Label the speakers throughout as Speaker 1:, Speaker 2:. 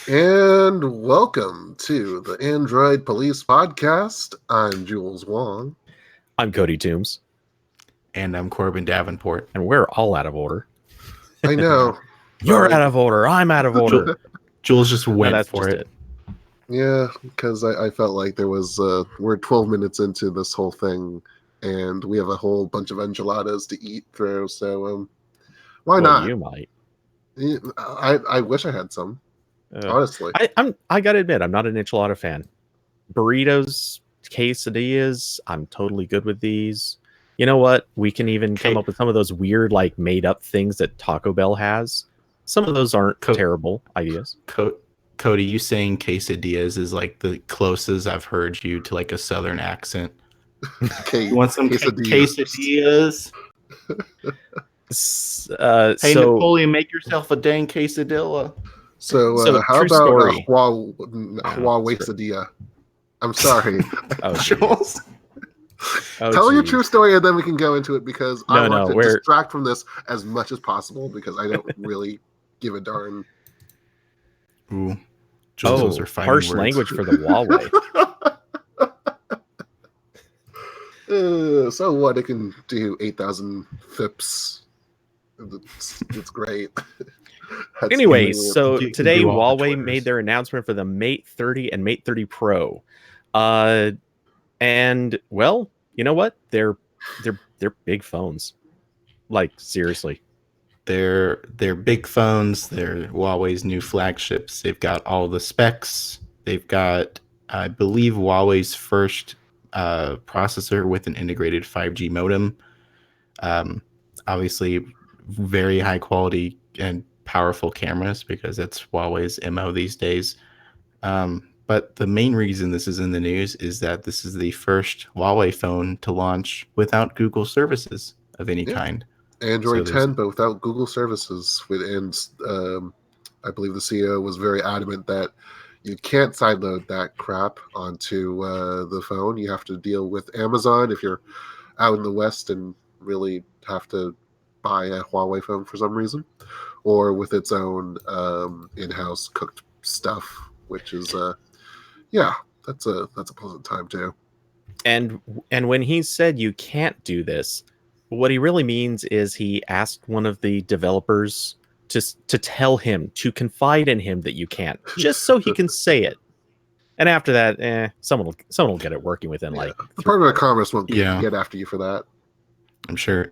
Speaker 1: And welcome to the Android Police Podcast. I'm Jules Wong.
Speaker 2: I'm Cody Toombs.
Speaker 3: And I'm Corbin Davenport.
Speaker 2: And we're all out of order.
Speaker 1: I know.
Speaker 2: You're out of order. I'm out of order.
Speaker 3: Jules just went for
Speaker 2: it.
Speaker 1: Yeah, because I felt like there was, we're 12 minutes into this whole thing, and we have a whole bunch of enchiladas to eat through, so why not?
Speaker 2: You might.
Speaker 1: I wish I had some, honestly.
Speaker 2: I gotta admit, I'm not an enchilada fan. Burritos, quesadillas, I'm totally good with these. You know what? We can even come up with some of those weird, like, made-up things that Taco Bell has. Some of those aren't terrible ideas.
Speaker 3: Cody, you saying quesadillas is like the closest I've heard you to like a southern accent.
Speaker 1: You want some
Speaker 3: quesadillas? Hey, Napoleon, make yourself a dang quesadilla.
Speaker 1: So how about Huawei quesadilla? I'm sorry.
Speaker 3: Jules.
Speaker 1: Tell your true story and then we can go into it, because I want to distract from this as much as possible, because I don't really give a darn.
Speaker 3: Ooh. Jules, are
Speaker 2: harsh
Speaker 3: words.
Speaker 2: Language for the Huawei.
Speaker 1: So what? It can do 8,000 FIPS. It's great.
Speaker 2: Anyway, so today Huawei made their announcement for the Mate 30 and Mate 30 Pro. And well, you know what? They're big phones. Like, seriously.
Speaker 3: They're big phones. They're Huawei's new flagships. They've got all the specs. They've got, I believe, Huawei's first processor with an integrated 5G modem. Obviously, very high quality and powerful cameras, because that's Huawei's MO these days. But the main reason this is in the news is that this is the first Huawei phone to launch without Google services of any kind.
Speaker 1: Android 10, but without Google services. And I believe the CEO was very adamant that you can't sideload that crap onto the phone. You have to deal with Amazon if you're out in the West and really have to buy a Huawei phone for some reason, or with its own in-house cooked stuff, which is that's a pleasant time too.
Speaker 2: And when he said you can't do this, what he really means is he asked one of the developers to tell him, to confide in him that you can't, just so he can say it. And after that, someone will get it working within like.
Speaker 1: The Department of Commerce won't get after you for that.
Speaker 3: I'm sure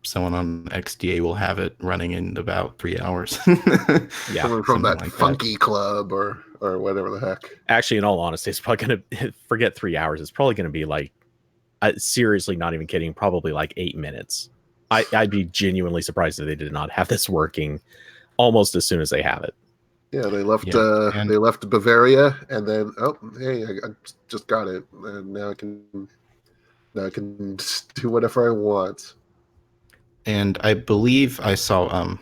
Speaker 3: someone on XDA will have it running in about 3 hours.
Speaker 1: Someone from that like funky club or whatever the heck.
Speaker 2: Actually, in all honesty, it's probably going to forget 3 hours. It's probably going to be like, seriously, not even kidding, probably like 8 minutes. I'd be genuinely surprised if they did not have this working almost as soon as they have it.
Speaker 1: Yeah, they left. They left Bavaria, and then I just got it, and now I can do whatever I want.
Speaker 3: And I believe I saw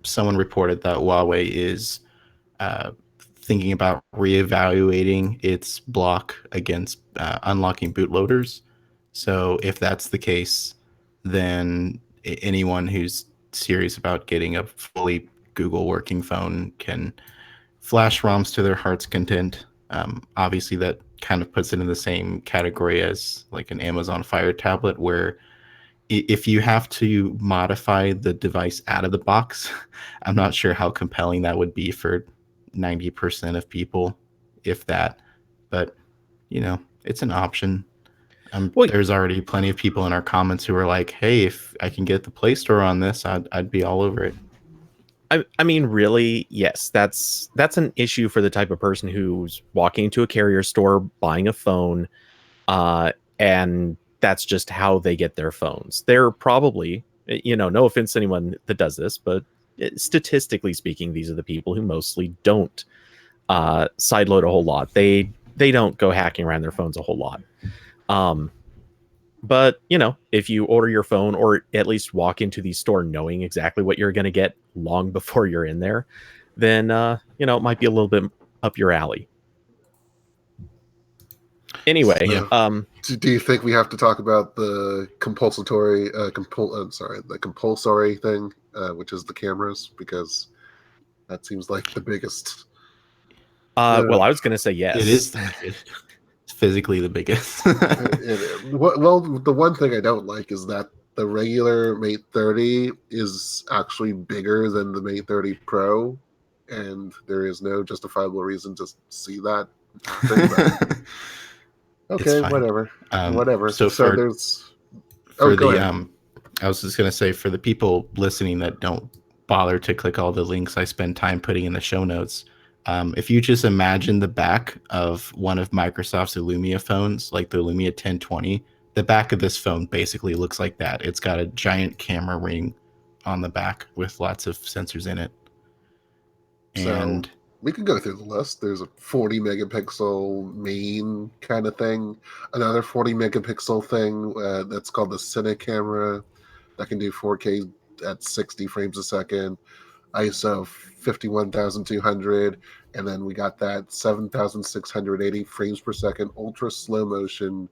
Speaker 3: someone reported that Huawei is thinking about reevaluating its block against unlocking bootloaders. So if that's the case, then anyone who's serious about getting a fully Google working phone can flash ROMs to their heart's content. Obviously, that kind of puts it in the same category as like an Amazon Fire tablet, where if you have to modify the device out of the box, I'm not sure how compelling that would be for 90% of people, if that. But, it's an option. There's already plenty of people in our comments who are like, hey, if I can get the Play Store on this, I'd be all over it.
Speaker 2: I mean, really, yes, that's an issue for the type of person who's walking into a carrier store, buying a phone, and that's just how they get their phones. They're probably, no offense to anyone that does this, but statistically speaking, these are the people who mostly don't sideload a whole lot. They don't go hacking around their phones a whole lot. But, if you order your phone, or at least walk into the store knowing exactly what you're going to get long before you're in there, then, it might be a little bit up your alley. Anyway,
Speaker 1: do you think we have to talk about the compulsory thing, which is the cameras? Because that seems like the biggest
Speaker 2: Well, I was going to say
Speaker 3: It is
Speaker 2: yes.
Speaker 3: the biggest. It's physically the biggest.
Speaker 1: Well, the one thing I don't like is that the regular Mate 30 is actually bigger than the Mate 30 Pro, and there is no justifiable reason to see that happen. But
Speaker 3: It's
Speaker 1: okay,
Speaker 3: fine.
Speaker 1: whatever, whatever.
Speaker 3: So
Speaker 1: So there's. Oh,
Speaker 3: for
Speaker 1: go
Speaker 3: the
Speaker 1: ahead.
Speaker 3: I was just gonna say, for the people listening that don't bother to click all the links I spend time putting in the show notes, if you just imagine the back of one of Microsoft's Lumia phones, like the Lumia 1020, the back of this phone basically looks like that. It's got a giant camera ring on the back with lots of sensors in it.
Speaker 1: So
Speaker 3: And
Speaker 1: we can go through the list. There's a 40 megapixel main kind of thing, another 40 megapixel thing that's called the Cine camera that can do 4K at 60 frames a second, ISO 51,200, and then we got that 7,680 frames per second ultra slow motion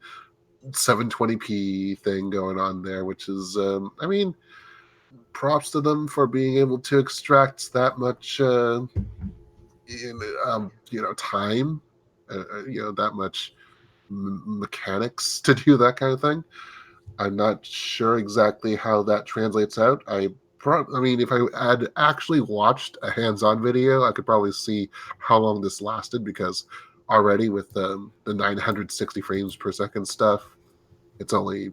Speaker 1: 720p thing going on there, which is, I mean, props to them for being able to extract that much. In time, that much mechanics to do that kind of thing. I'm not sure exactly how that translates out. I mean, if I had actually watched a hands-on video, I could probably see how long this lasted, because already with the 960 frames per second stuff, it's only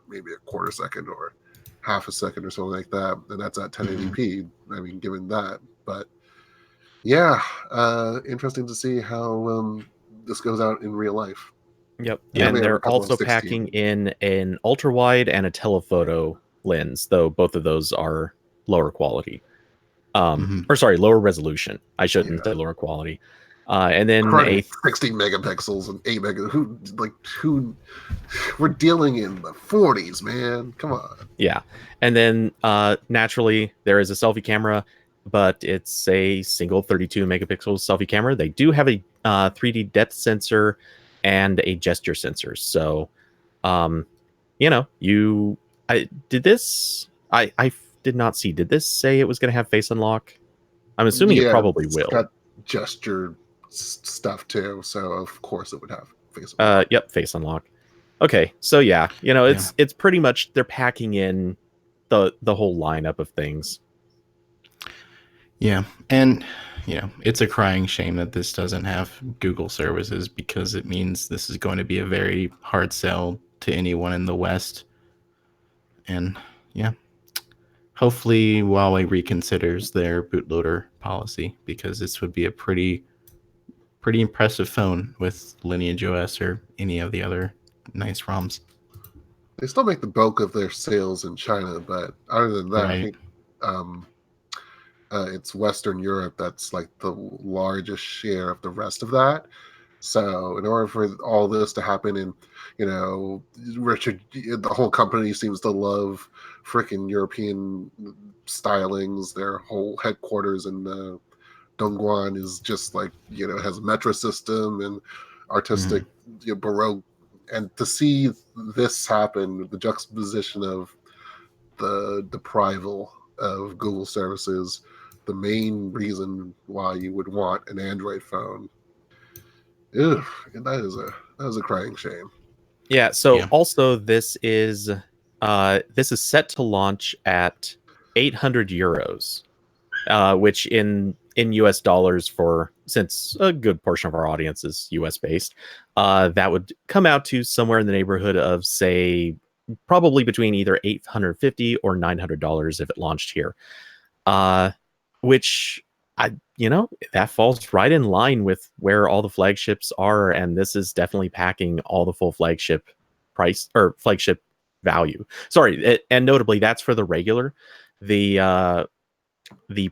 Speaker 1: maybe a quarter second or half a second or something like that, and that's at
Speaker 3: mhm.
Speaker 1: 1080p. I mean, given that, but yeah, interesting to see how this goes out in real life.
Speaker 2: Yep.
Speaker 1: And then
Speaker 3: Yeah,
Speaker 1: we
Speaker 2: And
Speaker 1: have a
Speaker 2: they're
Speaker 1: couple of
Speaker 2: also packing
Speaker 1: 16.
Speaker 2: in an ultra wide and a telephoto lens, though both of those are lower quality.
Speaker 3: mhm.
Speaker 2: Or sorry, lower resolution. I shouldn't
Speaker 1: Yeah,
Speaker 2: say lower quality. And then
Speaker 1: cruddy 16 megapixels and 8 mega. Who? We're dealing in the 40s, man. Come on.
Speaker 2: yeah. And then naturally there is a selfie camera, but it's a single 32 megapixel selfie camera. They do have a 3D depth sensor and a gesture sensor. So um you I did this I did not see. Did this say it was going to have face unlock? I'm assuming it
Speaker 1: Yeah,
Speaker 2: probably
Speaker 1: it's
Speaker 2: will.
Speaker 1: got gesture stuff too, so of course it would have face unlock.
Speaker 2: Yep, face unlock. Okay, so yeah,
Speaker 3: Yeah.
Speaker 2: it's pretty much they're packing in the whole lineup of things.
Speaker 3: Yeah. And, it's a crying shame that this doesn't have Google services, because it means this is going to be a very hard sell to anyone in the West. And yeah, hopefully Huawei reconsiders their bootloader policy, because this would be a pretty impressive phone with Lineage OS or any of the other nice ROMs.
Speaker 1: They still make the bulk of their sales in China, but other than that, I
Speaker 3: Right.
Speaker 1: think um, it's Western Europe that's like the largest share of the rest of that. So in order for all this to happen, and Richard, the whole company seems to love freaking European stylings. Their whole headquarters in Dongguan is just like has a metro system and artistic
Speaker 3: Mhm.
Speaker 1: baroque. And to see this happen, the juxtaposition of the deprival of Google services, the main reason why you would want an Android phone. Ugh, that is a crying shame.
Speaker 2: Yeah, so
Speaker 3: Yeah.
Speaker 2: also this is set to launch at 800 euros, which in US dollars, for since a good portion of our audience is US based, that would come out to somewhere in the neighborhood of, say, probably between either 850 or $900 if it launched here. Uh which that falls right in line with where all the flagships are, and this is definitely packing all the full flagship price or flagship value. Sorry, and notably that's for the regular. The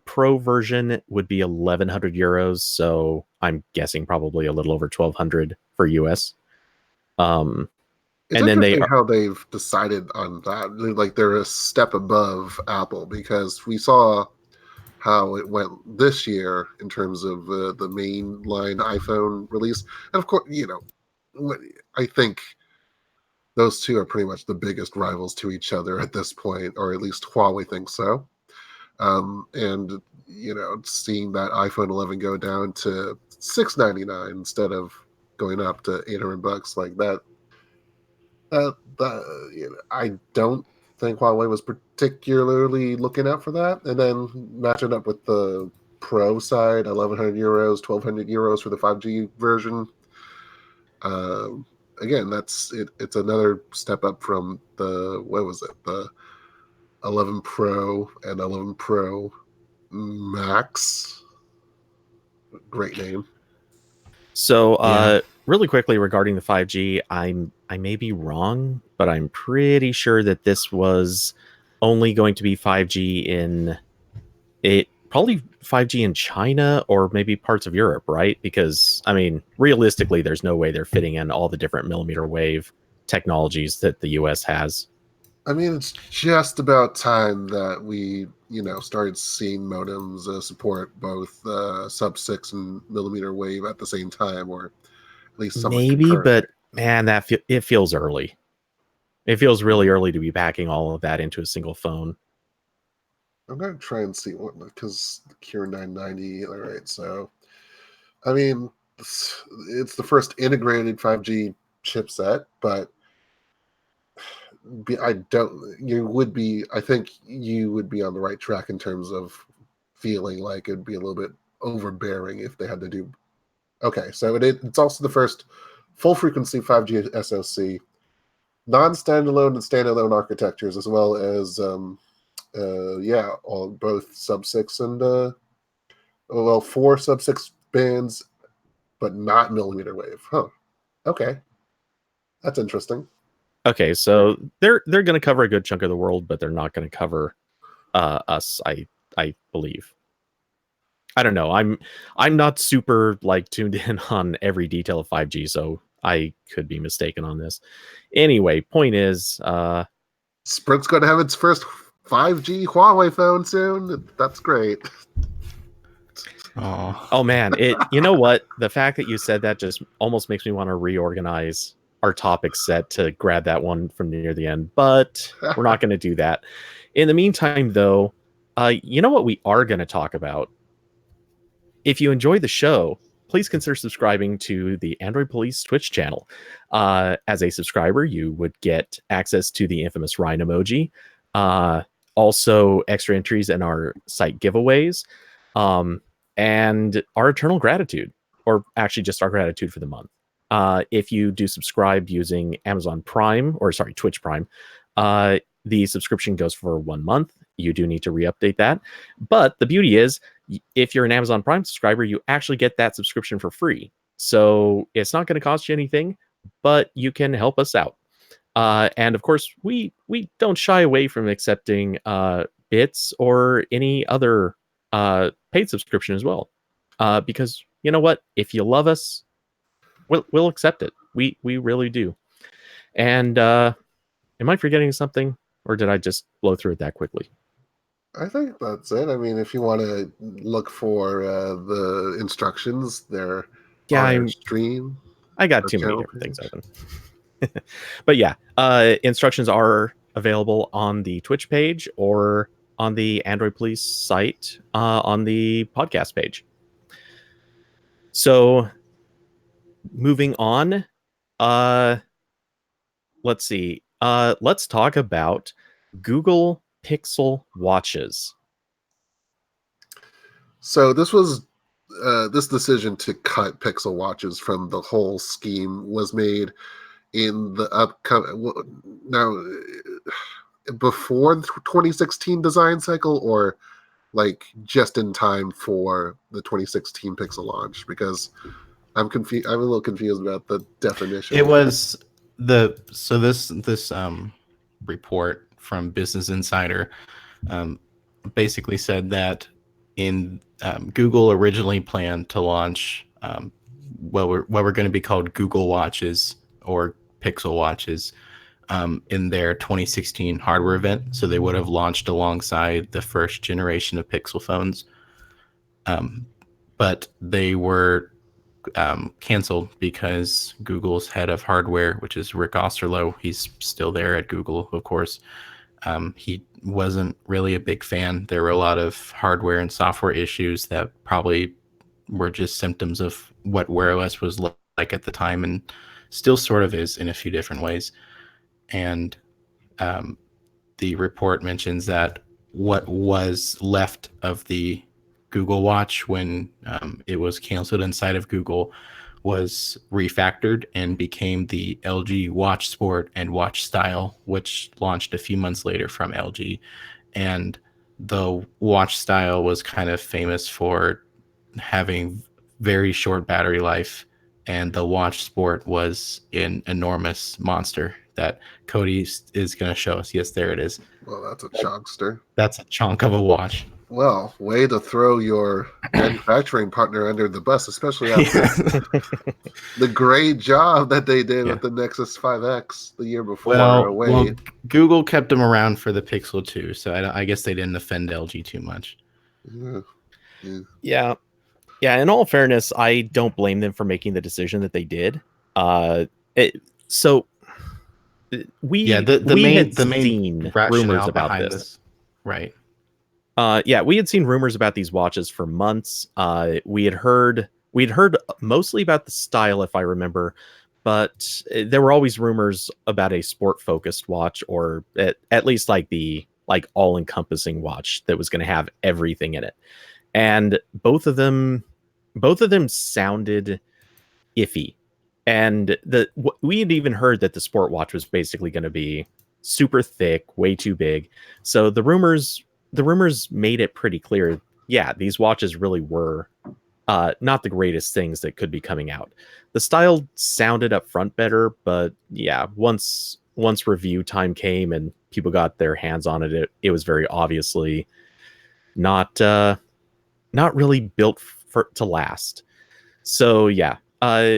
Speaker 2: pro version would be 1100 euros, so I'm guessing probably a little over 1200 for US. Um,
Speaker 1: It's
Speaker 2: and then they
Speaker 1: interesting
Speaker 2: are,
Speaker 1: how they've decided on that. Like they're a step above Apple, because we saw how it went this year in terms of the mainline iPhone release, and of course, I think those two are pretty much the biggest rivals to each other at this point, or at least Huawei thinks so. And seeing that iPhone 11 go down to $699 instead of going up to $800, like that. I don't think Huawei was particularly looking out for that. And then match it up with the Pro side, 1,100 euros, 1,200 euros for the 5G version. Um, Again, that's it. It's another step up from the the 11 Pro and 11 Pro Max. Great name.
Speaker 2: So,
Speaker 3: Yeah.
Speaker 2: really quickly regarding the 5G, I may be wrong, but I'm pretty sure that this was only going to be 5G in it, probably 5G in China or maybe parts of Europe, right? Because I mean, realistically, there's no way they're fitting in all the different millimeter wave technologies that the US has.
Speaker 1: I mean, it's just about time that we, started seeing modems support both sub-6 and millimeter wave at the same time, or at least somewhat
Speaker 2: Maybe,
Speaker 1: concurrently.
Speaker 2: but man, it feels early. It feels really early to be packing all of that into a single phone.
Speaker 1: I'm going to try and see what, because the Cure 990, all right, so, I mean, it's the first integrated 5G chipset, but I think you would be on the right track in terms of feeling like it'd be a little bit overbearing if they had to do. Okay, so it's also the first full frequency 5G SoC, non-standalone and standalone architectures, as well as all both sub-6 and 4 sub-6 bands, but not millimeter wave. Huh. Okay, that's interesting.
Speaker 2: Okay, so they're going to cover a good chunk of the world, but they're not going to cover us. I believe. I don't know. I'm not super like tuned in on every detail of 5G, so I could be mistaken on this. Anyway, point is,
Speaker 1: Sprint's going to have its first 5G Huawei phone soon. That's great.
Speaker 2: oh man, you know what? The fact that you said that just almost makes me want to reorganize our topic set to grab that one from near the end, but we're not going to do that. In the meantime, though, you know what we are going to talk about? If you enjoy the show, please consider subscribing to the Android Police Twitch channel. As a subscriber, you would get access to the infamous Rhine emoji, also extra entries in our site giveaways, and our eternal gratitude, or actually just our gratitude for the month. If you do subscribe using Amazon Prime, or sorry, Twitch Prime, the subscription goes for 1 month. You do need to re-update that. But the beauty is, if you're an Amazon Prime subscriber, you actually get that subscription for free. So it's not going to cost you anything, but you can help us out. And of course, we don't shy away from accepting bits or any other paid subscription as well. Because you know what? If you love us, we'll accept it. We really do. And am I forgetting something, or did I just blow through it that quickly?
Speaker 1: I think that's it. I mean, if you want to look for the instructions, there
Speaker 2: Yeah,
Speaker 1: on our stream,
Speaker 2: I got
Speaker 1: our
Speaker 2: too many
Speaker 1: channel
Speaker 2: different things
Speaker 1: page.
Speaker 2: open. But yeah, instructions are available on the Twitch page or on the Android Police site on the podcast page. So moving on, let's see. Let's talk about Google Pixel watches.
Speaker 1: So this decision to cut Pixel watches from the whole scheme was made in the upcoming now before the 2016 design cycle, or like just in time for the 2016 Pixel launch, because I'm confused. I'm a little confused about the definition.
Speaker 3: It was this report from Business Insider basically said that in Google originally planned to launch what were going to be called Google Watches or Pixel Watches in their 2016 hardware event. So they would have launched alongside the first generation of Pixel phones, but they were canceled because Google's head of hardware, which is Rick Osterloh, he's still there at Google, of course. He wasn't really a big fan. There were a lot of hardware and software issues that probably were just symptoms of what Wear OS was like at the time, and still sort of is in a few different ways. And um, the report mentions that what was left of the Google Watch when it was canceled inside of Google was refactored and became the LG Watch Sport and Watch Style, which launched a few months later from LG. And the Watch Style was kind of famous for having very short battery life, and the Watch Sport was an enormous monster that Cody is going to show us. Yes, there it is.
Speaker 1: Well, that's a chunkster.
Speaker 3: That's a chunk of a watch.
Speaker 1: Well, way to throw your manufacturing partner under the bus, especially after the great job that they did with the Nexus 5X the year before.
Speaker 3: Well, Google kept them around for the Pixel 2, so I guess they didn't offend LG too much.
Speaker 2: Yeah. In all fairness, I don't blame them for making the decision that they did. We had seen rumors about this.
Speaker 3: Right.
Speaker 2: We had seen rumors about these watches for months. We had heard mostly about the style, if I remember, but there were always rumors about a sport-focused watch, or at least like the all-encompassing watch that was going to have everything in it. And both of them sounded iffy. And we had even heard that the sport watch was basically going to be super thick, way too big. So the rumors made it pretty clear, yeah, these watches really were not the greatest things that could be coming out. The style sounded up front better, but yeah, once review time came and people got their hands on it, it was very obviously not really built to last. So yeah,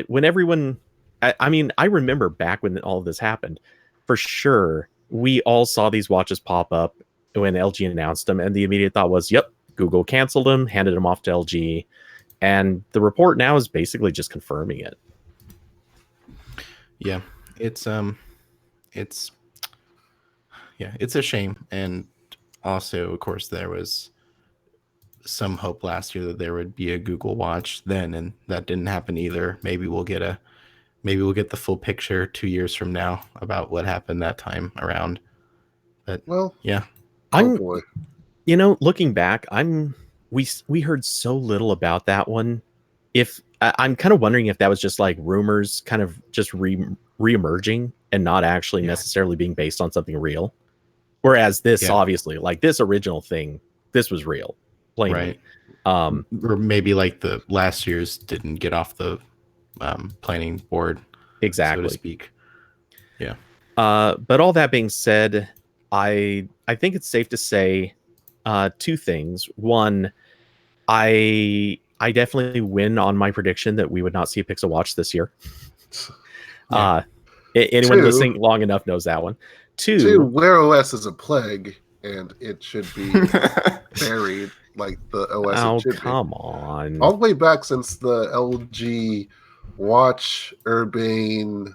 Speaker 2: when everyone, I remember back when all of this happened, for sure, we all saw these watches pop up when LG announced them, and the immediate thought was, yep, Google canceled them, handed them off to LG, and the report now is basically just confirming it.
Speaker 3: Yeah, it's a shame. And also, of course, there was some hope last year that there would be a Google Watch then, and that didn't happen either. Maybe we'll get the full picture 2 years from now about what happened that time around. But yeah,
Speaker 1: boy.
Speaker 2: Looking back, we heard so little about that one. I'm kind of wondering if that was just like rumors kind of just re-emerging and not actually necessarily being based on something real. Whereas this, obviously, like this original thing, this was real, plainly.
Speaker 3: Right. Or maybe like the last year's didn't get off the planning board,
Speaker 2: exactly,
Speaker 3: so to speak. Yeah.
Speaker 2: But all that being said, I think it's safe to say two things. One, I definitely win on my prediction that we would not see a Pixel Watch this year. Anyone listening long enough knows that one. Two,
Speaker 1: Wear OS is a plague, and it should be buried like the OS it should be.
Speaker 2: Come on.
Speaker 1: All the way back since the LG Watch Urbane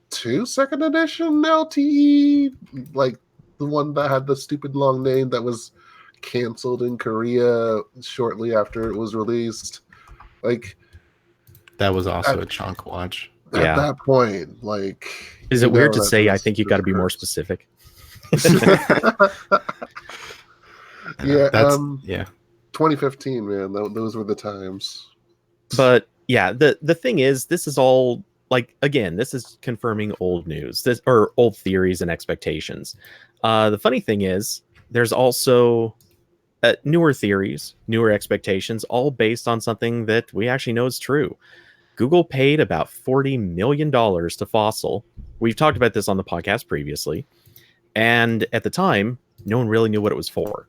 Speaker 1: 2 second edition LTE, like the one that had the stupid long name that was canceled in Korea shortly after it was released. Like
Speaker 3: that was also a chunk watch.
Speaker 1: At that point, like,
Speaker 2: is it weird to say? I think you got to be more specific.
Speaker 1: Yeah, 2015, man. Those were the times.
Speaker 2: But yeah, the thing is, this is all like, again, this is confirming old news, or old theories and expectations. The funny thing is, there's also newer theories, newer expectations, all based on something that we actually know is true. Google paid about $40 million to Fossil. We've talked about this on the podcast previously. And at the time, no one really knew what it was for.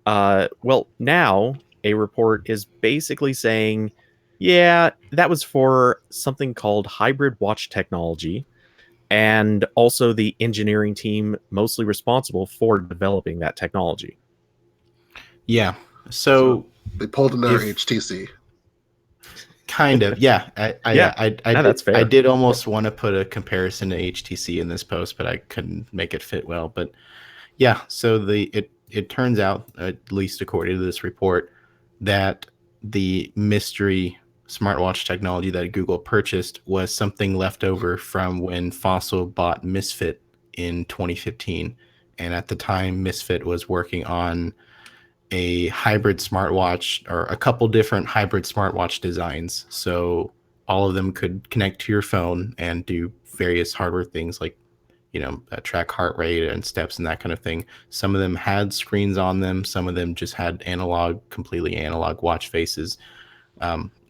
Speaker 2: Well, now a report is basically saying, yeah, that was for something called hybrid watch technology, and also the engineering team mostly responsible for developing that technology.
Speaker 3: Yeah. So
Speaker 1: they pulled another HTC.
Speaker 3: Kind of, yeah.
Speaker 2: That's fair.
Speaker 3: I did almost want to put a comparison to HTC in this post, but I couldn't make it fit well. But Yeah, so it turns out, at least according to this report, that the mystery smartwatch technology that Google purchased was something left over from when Fossil bought Misfit in 2015. And at the time, Misfit was working on a hybrid smartwatch, or a couple different hybrid smartwatch designs. So all of them could connect to your phone and do various hardware things like, track heart rate and steps and that kind of thing. Some of them had screens on them. Some of them just had completely analog watch faces.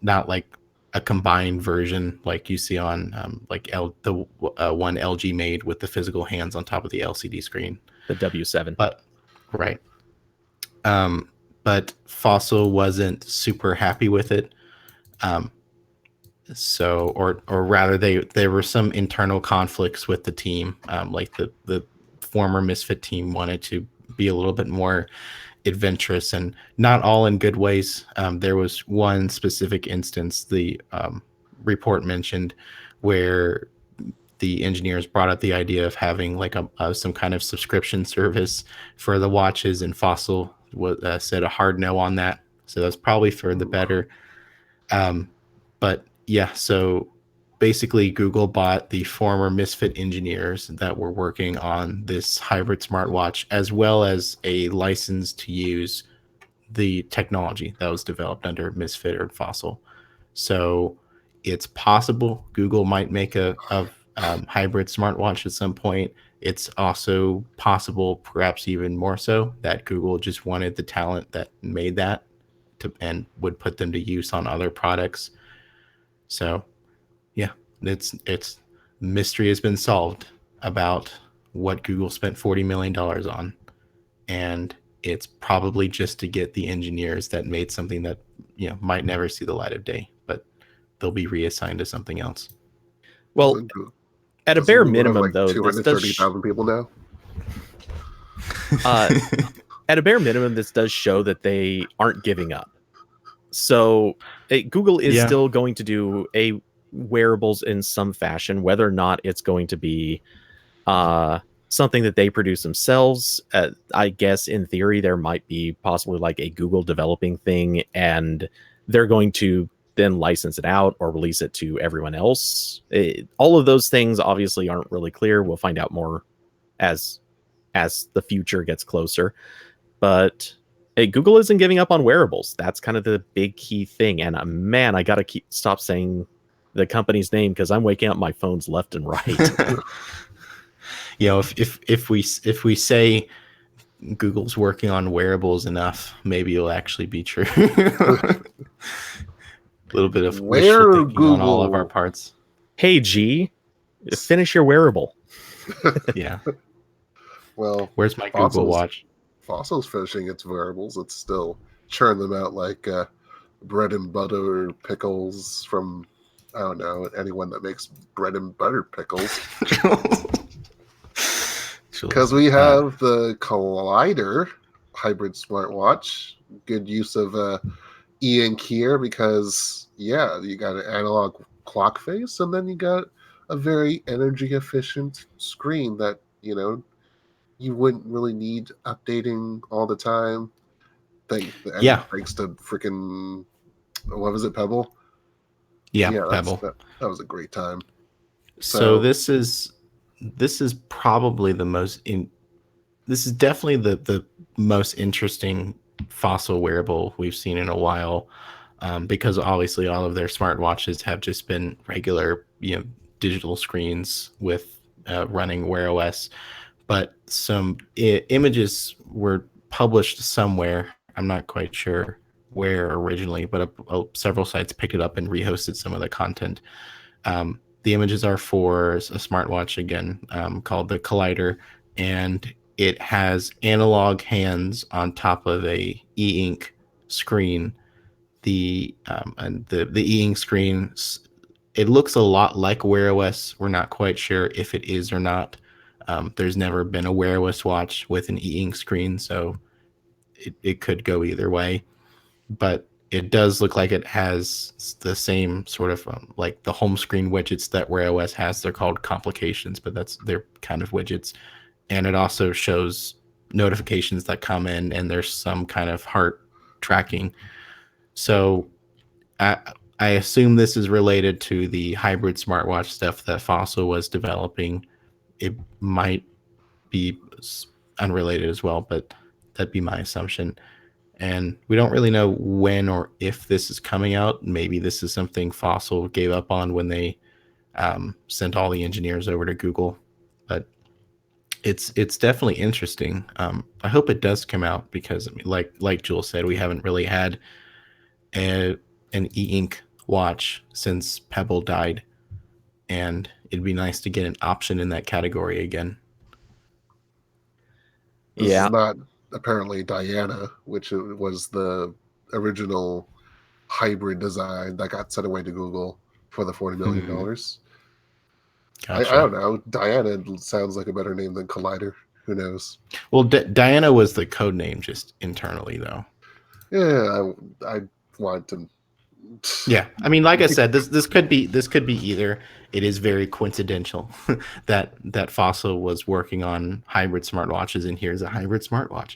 Speaker 3: Not like a combined version like you see on the one LG made with the physical hands on top of the LCD screen.
Speaker 2: The W7.
Speaker 3: But right. Um, but Fossil wasn't super happy with it. Um, or rather, there were some internal conflicts with the team. Like the former Misfit team wanted to be a little bit more adventurous, and not all in good ways. There was one specific instance the report mentioned where the engineers brought up the idea of having like some kind of subscription service for the watches, and Fossil said a hard no on that. So that's probably for the better. But yeah, so basically Google bought the former Misfit engineers that were working on this hybrid smartwatch, as well as a license to use the technology that was developed under Misfit or Fossil. So it's possible Google might make a hybrid smartwatch at some point. It's also possible, perhaps even more so, that Google just wanted the talent that made that and would put them to use on other products. So yeah, it's mystery has been solved about what Google spent $40 million on, and it's probably just to get the engineers that made something that might never see the light of day, but they'll be reassigned to something else.
Speaker 2: Well,
Speaker 1: Doesn't Goo-
Speaker 2: at a
Speaker 1: doesn't
Speaker 2: bare
Speaker 1: Google have
Speaker 2: minimum,
Speaker 1: like
Speaker 2: though, this does
Speaker 1: 230,000 people now?
Speaker 2: uh, at a bare minimum, this does show that they aren't giving up. So Google is
Speaker 3: Yeah.
Speaker 2: still going to do a wearables in some fashion, whether or not it's going to be something that they produce themselves. I guess in theory, there might be possibly like a Google developing thing, and they're going to then license it out or release it to everyone else. All of those things obviously aren't really clear. We'll find out more as the future gets closer. But hey, Google isn't giving up on wearables. That's kind of the big key thing. And man, I gotta stop saying the company's name because I'm waking up my phones left and right.
Speaker 3: If we say Google's working on wearables enough, maybe it'll actually be true. A little bit of wishful
Speaker 1: Where
Speaker 3: thinking on all of our
Speaker 1: Google?
Speaker 3: parts.
Speaker 2: Hey G, finish your wearable.
Speaker 3: Yeah.
Speaker 1: Well,
Speaker 3: Where's my Google
Speaker 1: Fossil's
Speaker 3: Watch?
Speaker 1: Fossil's finishing its wearables. It's still churn them out like bread and butter pickles from, I don't know, anyone that makes bread and butter pickles. Because we have the Collider hybrid smartwatch. Good use of e-ink here because, yeah, you got an analog clock face, and then you got a very energy efficient screen that, you wouldn't really need updating all the time.
Speaker 3: Yeah.
Speaker 1: Thanks to freaking, what was it, Pebble?
Speaker 3: Yeah,
Speaker 1: Yeah,
Speaker 3: Pebble.
Speaker 1: that was a great time.
Speaker 3: So
Speaker 1: So
Speaker 3: this is probably this is definitely the most interesting Fossil wearable we've seen in a while, because obviously all of their smartwatches have just been regular, digital screens with running Wear OS. But some images were published somewhere. I'm not quite sure where originally, but several sites picked it up and rehosted some of the content. The images are for a smartwatch again, called the Collider, and it has analog hands on top of a e-ink screen. The e-ink screen, it looks a lot like Wear OS. We're not quite sure if it is or not. There's never been a Wear OS watch with an e-ink screen, so it could go either way. But it does look like it has the same sort of like the home screen widgets that Wear OS has. They're called complications, but they're kind of widgets. And it also shows notifications that come in, and there's some kind of heart tracking. So I, I assume this is related to the hybrid smartwatch stuff that Fossil was developing. It might be unrelated as well, but that'd be my assumption. And we don't really know when or if this is coming out. Maybe this is something Fossil gave up on when they sent all the engineers over to Google. But it's definitely interesting. I hope it does come out because, I mean, like Jules said, we haven't really had an e-ink watch since Pebble died, and it'd be nice to get an option in that category again.
Speaker 1: This
Speaker 2: Yeah.
Speaker 1: is not apparently Diana, which was the original hybrid design that got sent away to Google for the $40 million.
Speaker 3: Gotcha.
Speaker 1: I don't know. Diana sounds like a better name than Collider. Who knows?
Speaker 3: Well, Diana was the code name just internally, though.
Speaker 1: Yeah, I want to.
Speaker 3: Yeah, I mean, like I said, this could be either. It is very coincidental that Fossil was working on hybrid smartwatches, and here's a hybrid smartwatch.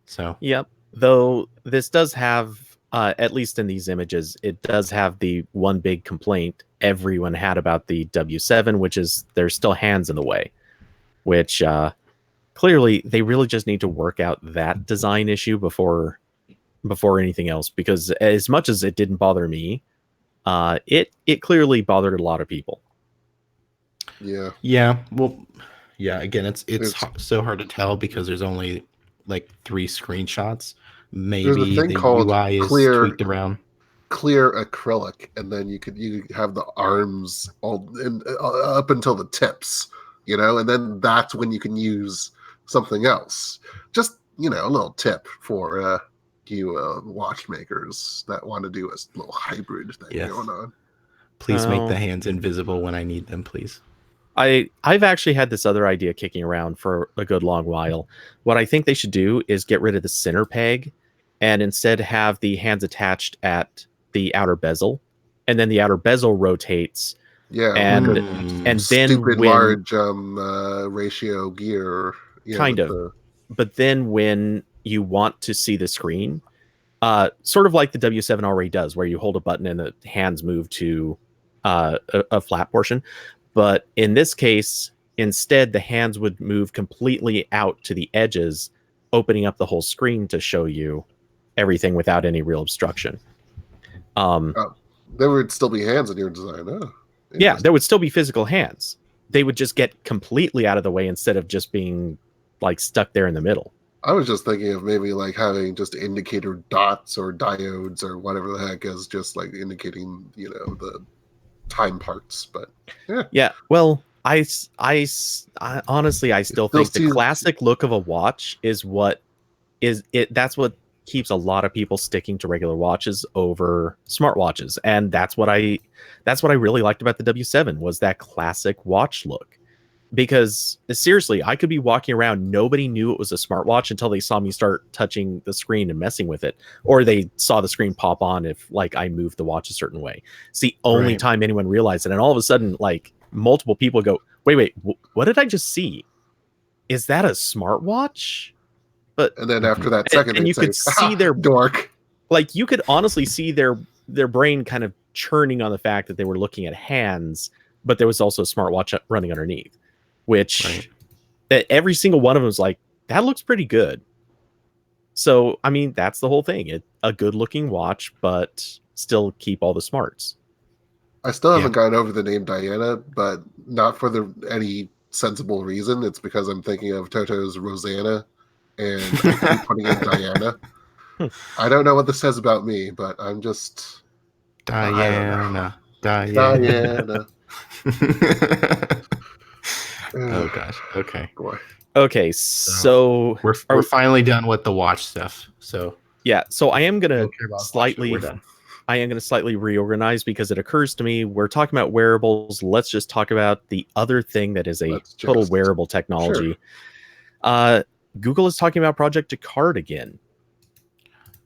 Speaker 3: So
Speaker 2: Yep. Though this does have, at least in these images, it does have the one big complaint everyone had about the W7, which is there's still hands in the way, which clearly they really just need to work out that design issue before anything else, because as much as it didn't bother me, it clearly bothered a lot of people.
Speaker 1: Yeah.
Speaker 3: Well, yeah. Again, it's so hard to tell because there's only like 3 screenshots.
Speaker 1: There's a
Speaker 3: Maybe
Speaker 1: thing
Speaker 3: the
Speaker 1: called
Speaker 3: UI is tweaked around.
Speaker 1: clear acrylic, and then you have the arms all up until the tips, and then that's when you can use something else. Just a little tip for you watchmakers that want to do a little hybrid thing going on.
Speaker 3: Please make the hands invisible when I need them, please.
Speaker 2: I've actually had this other idea kicking around for a good long while. What I think they should do is get rid of the center peg and instead have the hands attached at the outer bezel, and then the outer bezel rotates.
Speaker 1: Yeah,
Speaker 2: and then
Speaker 1: stupid
Speaker 2: when,
Speaker 1: large ratio gear,
Speaker 2: kind of. But then when you want to see the screen, sort of like the W7 already does, where you hold a button and the hands move to a flat portion. But in this case, instead, the hands would move completely out to the edges, opening up the whole screen to show you everything without any real obstruction.
Speaker 1: There would still be hands in your design. Oh,
Speaker 2: yeah, there would still be physical hands. They would just get completely out of the way instead of just being like stuck there in the middle.
Speaker 1: I was just thinking of maybe like having just indicator dots or diodes or whatever the heck as just like indicating, the time parts. But
Speaker 2: yeah. Well, I honestly, I still think the classic look of a watch is what is it. That's what keeps a lot of people sticking to regular watches over smartwatches, and that's what I really liked about the W7 was that classic watch look. Because seriously, I could be walking around, nobody knew it was a smartwatch until they saw me start touching the screen and messing with it, or they saw the screen pop on if like I moved the watch a certain way. It's the only time anyone realized it, and all of a sudden, like multiple people go, "Wait, what did I just see? Is that a smartwatch?"
Speaker 1: And then after that second,
Speaker 2: and you could see their
Speaker 1: dork.
Speaker 2: Like you could honestly see their brain kind of churning on the fact that they were looking at hands, but there was also a smartwatch running underneath. Which every single one of them was like, that looks pretty good. So, I mean, that's the whole thing. A good looking watch, but still keep all the smarts.
Speaker 1: I still haven't gotten over the name Diana, but not for any sensible reason. It's because I'm thinking of Toto's Rosanna, and I keep putting in Diana. I don't know what this says about me, but I'm just
Speaker 3: Diana. Oh gosh. Okay.
Speaker 1: Boy.
Speaker 2: Okay, so
Speaker 3: we're finally done with the watch stuff. So
Speaker 2: yeah, so I am gonna slightly reorganize because it occurs to me we're talking about wearables. Let's just talk about the other thing that is a total wearable technology. Sure. Google is talking about Project Jacquard again.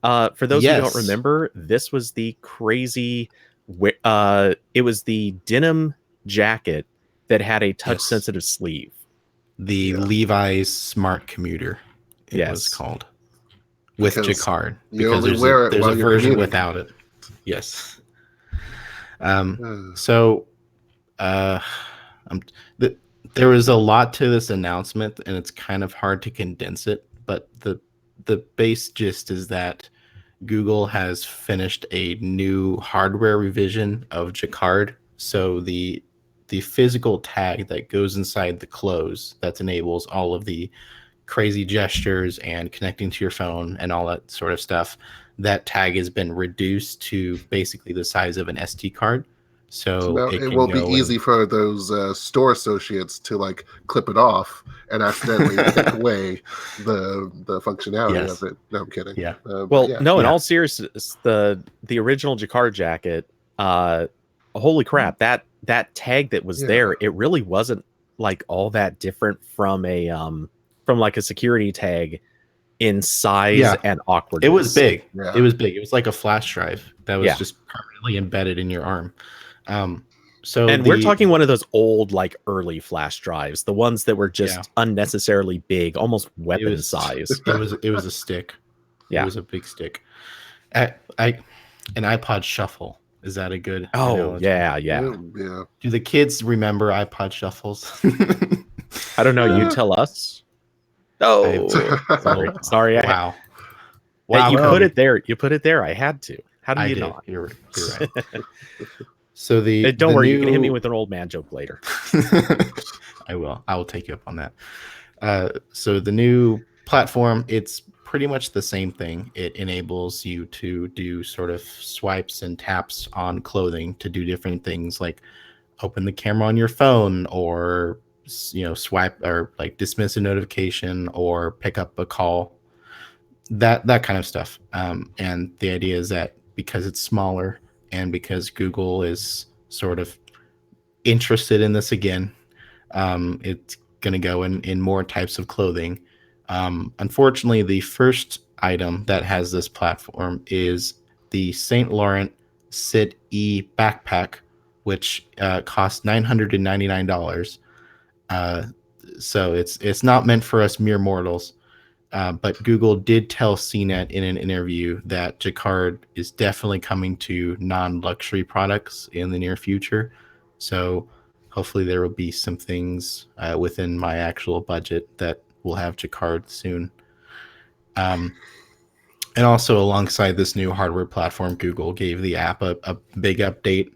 Speaker 2: For those who don't remember, this was the crazy. It was the denim jacket that had a touch-sensitive sleeve.
Speaker 3: The Levi's Smart Commuter. it was
Speaker 2: Yes.
Speaker 3: called with
Speaker 1: Because
Speaker 3: Jacquard,
Speaker 1: you
Speaker 3: because
Speaker 1: only wear it
Speaker 3: there's
Speaker 1: while
Speaker 3: a
Speaker 1: you're
Speaker 3: version
Speaker 1: commuting.
Speaker 3: without it. Yes.
Speaker 1: Uh,
Speaker 3: So um, th- there was a lot to this announcement, and it's kind of hard to condense it. But the base gist is that Google has finished a new hardware revision of Jacquard. So the physical tag that goes inside the close that enables all of the crazy gestures and connecting to your phone and all that sort of stuff, that tag has been reduced to basically the size of an SD card.
Speaker 1: so
Speaker 3: So
Speaker 1: now
Speaker 3: it
Speaker 1: it
Speaker 3: can
Speaker 1: won't be
Speaker 3: go and
Speaker 1: easy for those store associates to like clip it off and accidentally take away the functionality of
Speaker 3: yes,
Speaker 1: it. No, I'm kidding.
Speaker 3: yeah,
Speaker 1: But
Speaker 2: Well,
Speaker 1: yeah,
Speaker 2: no, in
Speaker 3: yeah,
Speaker 2: all seriousness, the original Jacquard jacket, holy crap, that tag that was
Speaker 1: yeah.
Speaker 2: there, it really wasn't like all that different from a from like a security tag in size
Speaker 3: yeah.
Speaker 2: and
Speaker 3: It was
Speaker 2: awkwardness.
Speaker 3: big.
Speaker 1: Yeah.
Speaker 3: It was big. It was like a flash drive that was
Speaker 2: Yeah.
Speaker 3: just permanently embedded in your arm. So
Speaker 2: And we're talking one of those old, like early flash drives, the ones that were
Speaker 3: yeah,
Speaker 2: just unnecessarily big, almost
Speaker 3: it
Speaker 2: weapon
Speaker 3: was
Speaker 2: size.
Speaker 3: it was a stick. It
Speaker 2: Yeah.
Speaker 3: was a big stick. I an iPod Shuffle. Is that a good
Speaker 2: Oh,
Speaker 3: analogy?
Speaker 2: yeah, yeah.
Speaker 1: Yeah.
Speaker 3: Do the kids remember iPod Shuffles?
Speaker 2: I don't know. You
Speaker 1: Uh,
Speaker 2: tell us. Oh, sorry. Sorry.
Speaker 3: Wow.
Speaker 2: Hey,
Speaker 3: Wow,
Speaker 2: you put
Speaker 3: Cody.
Speaker 2: it there. You put it there. I had to. How do
Speaker 3: I
Speaker 2: you
Speaker 3: did.
Speaker 2: not?
Speaker 3: You're right. So
Speaker 2: Don't
Speaker 3: the
Speaker 2: worry. You can hit me
Speaker 3: new
Speaker 2: with an old man joke later.
Speaker 3: I will. I will take you up on that. So the new platform, it's pretty much the same thing. It enables you to do sort of swipes and taps on clothing to do different things, like open the camera on your phone, or swipe or like dismiss a notification or pick up a call, that kind of stuff. And the idea is that because it's smaller and because Google is sort of interested in this again, it's going to go in more types of clothing. Unfortunately, the first item that has this platform is the St. Laurent Sit E backpack, which costs $999. Uh, so it's not meant for us mere mortals. But Google did tell CNET in an interview that Jacquard is definitely coming to non-luxury products in the near future. So hopefully there will be some things within my actual budget that will have Jacquard soon. Um, and also alongside this new hardware platform, Google gave the app a big update.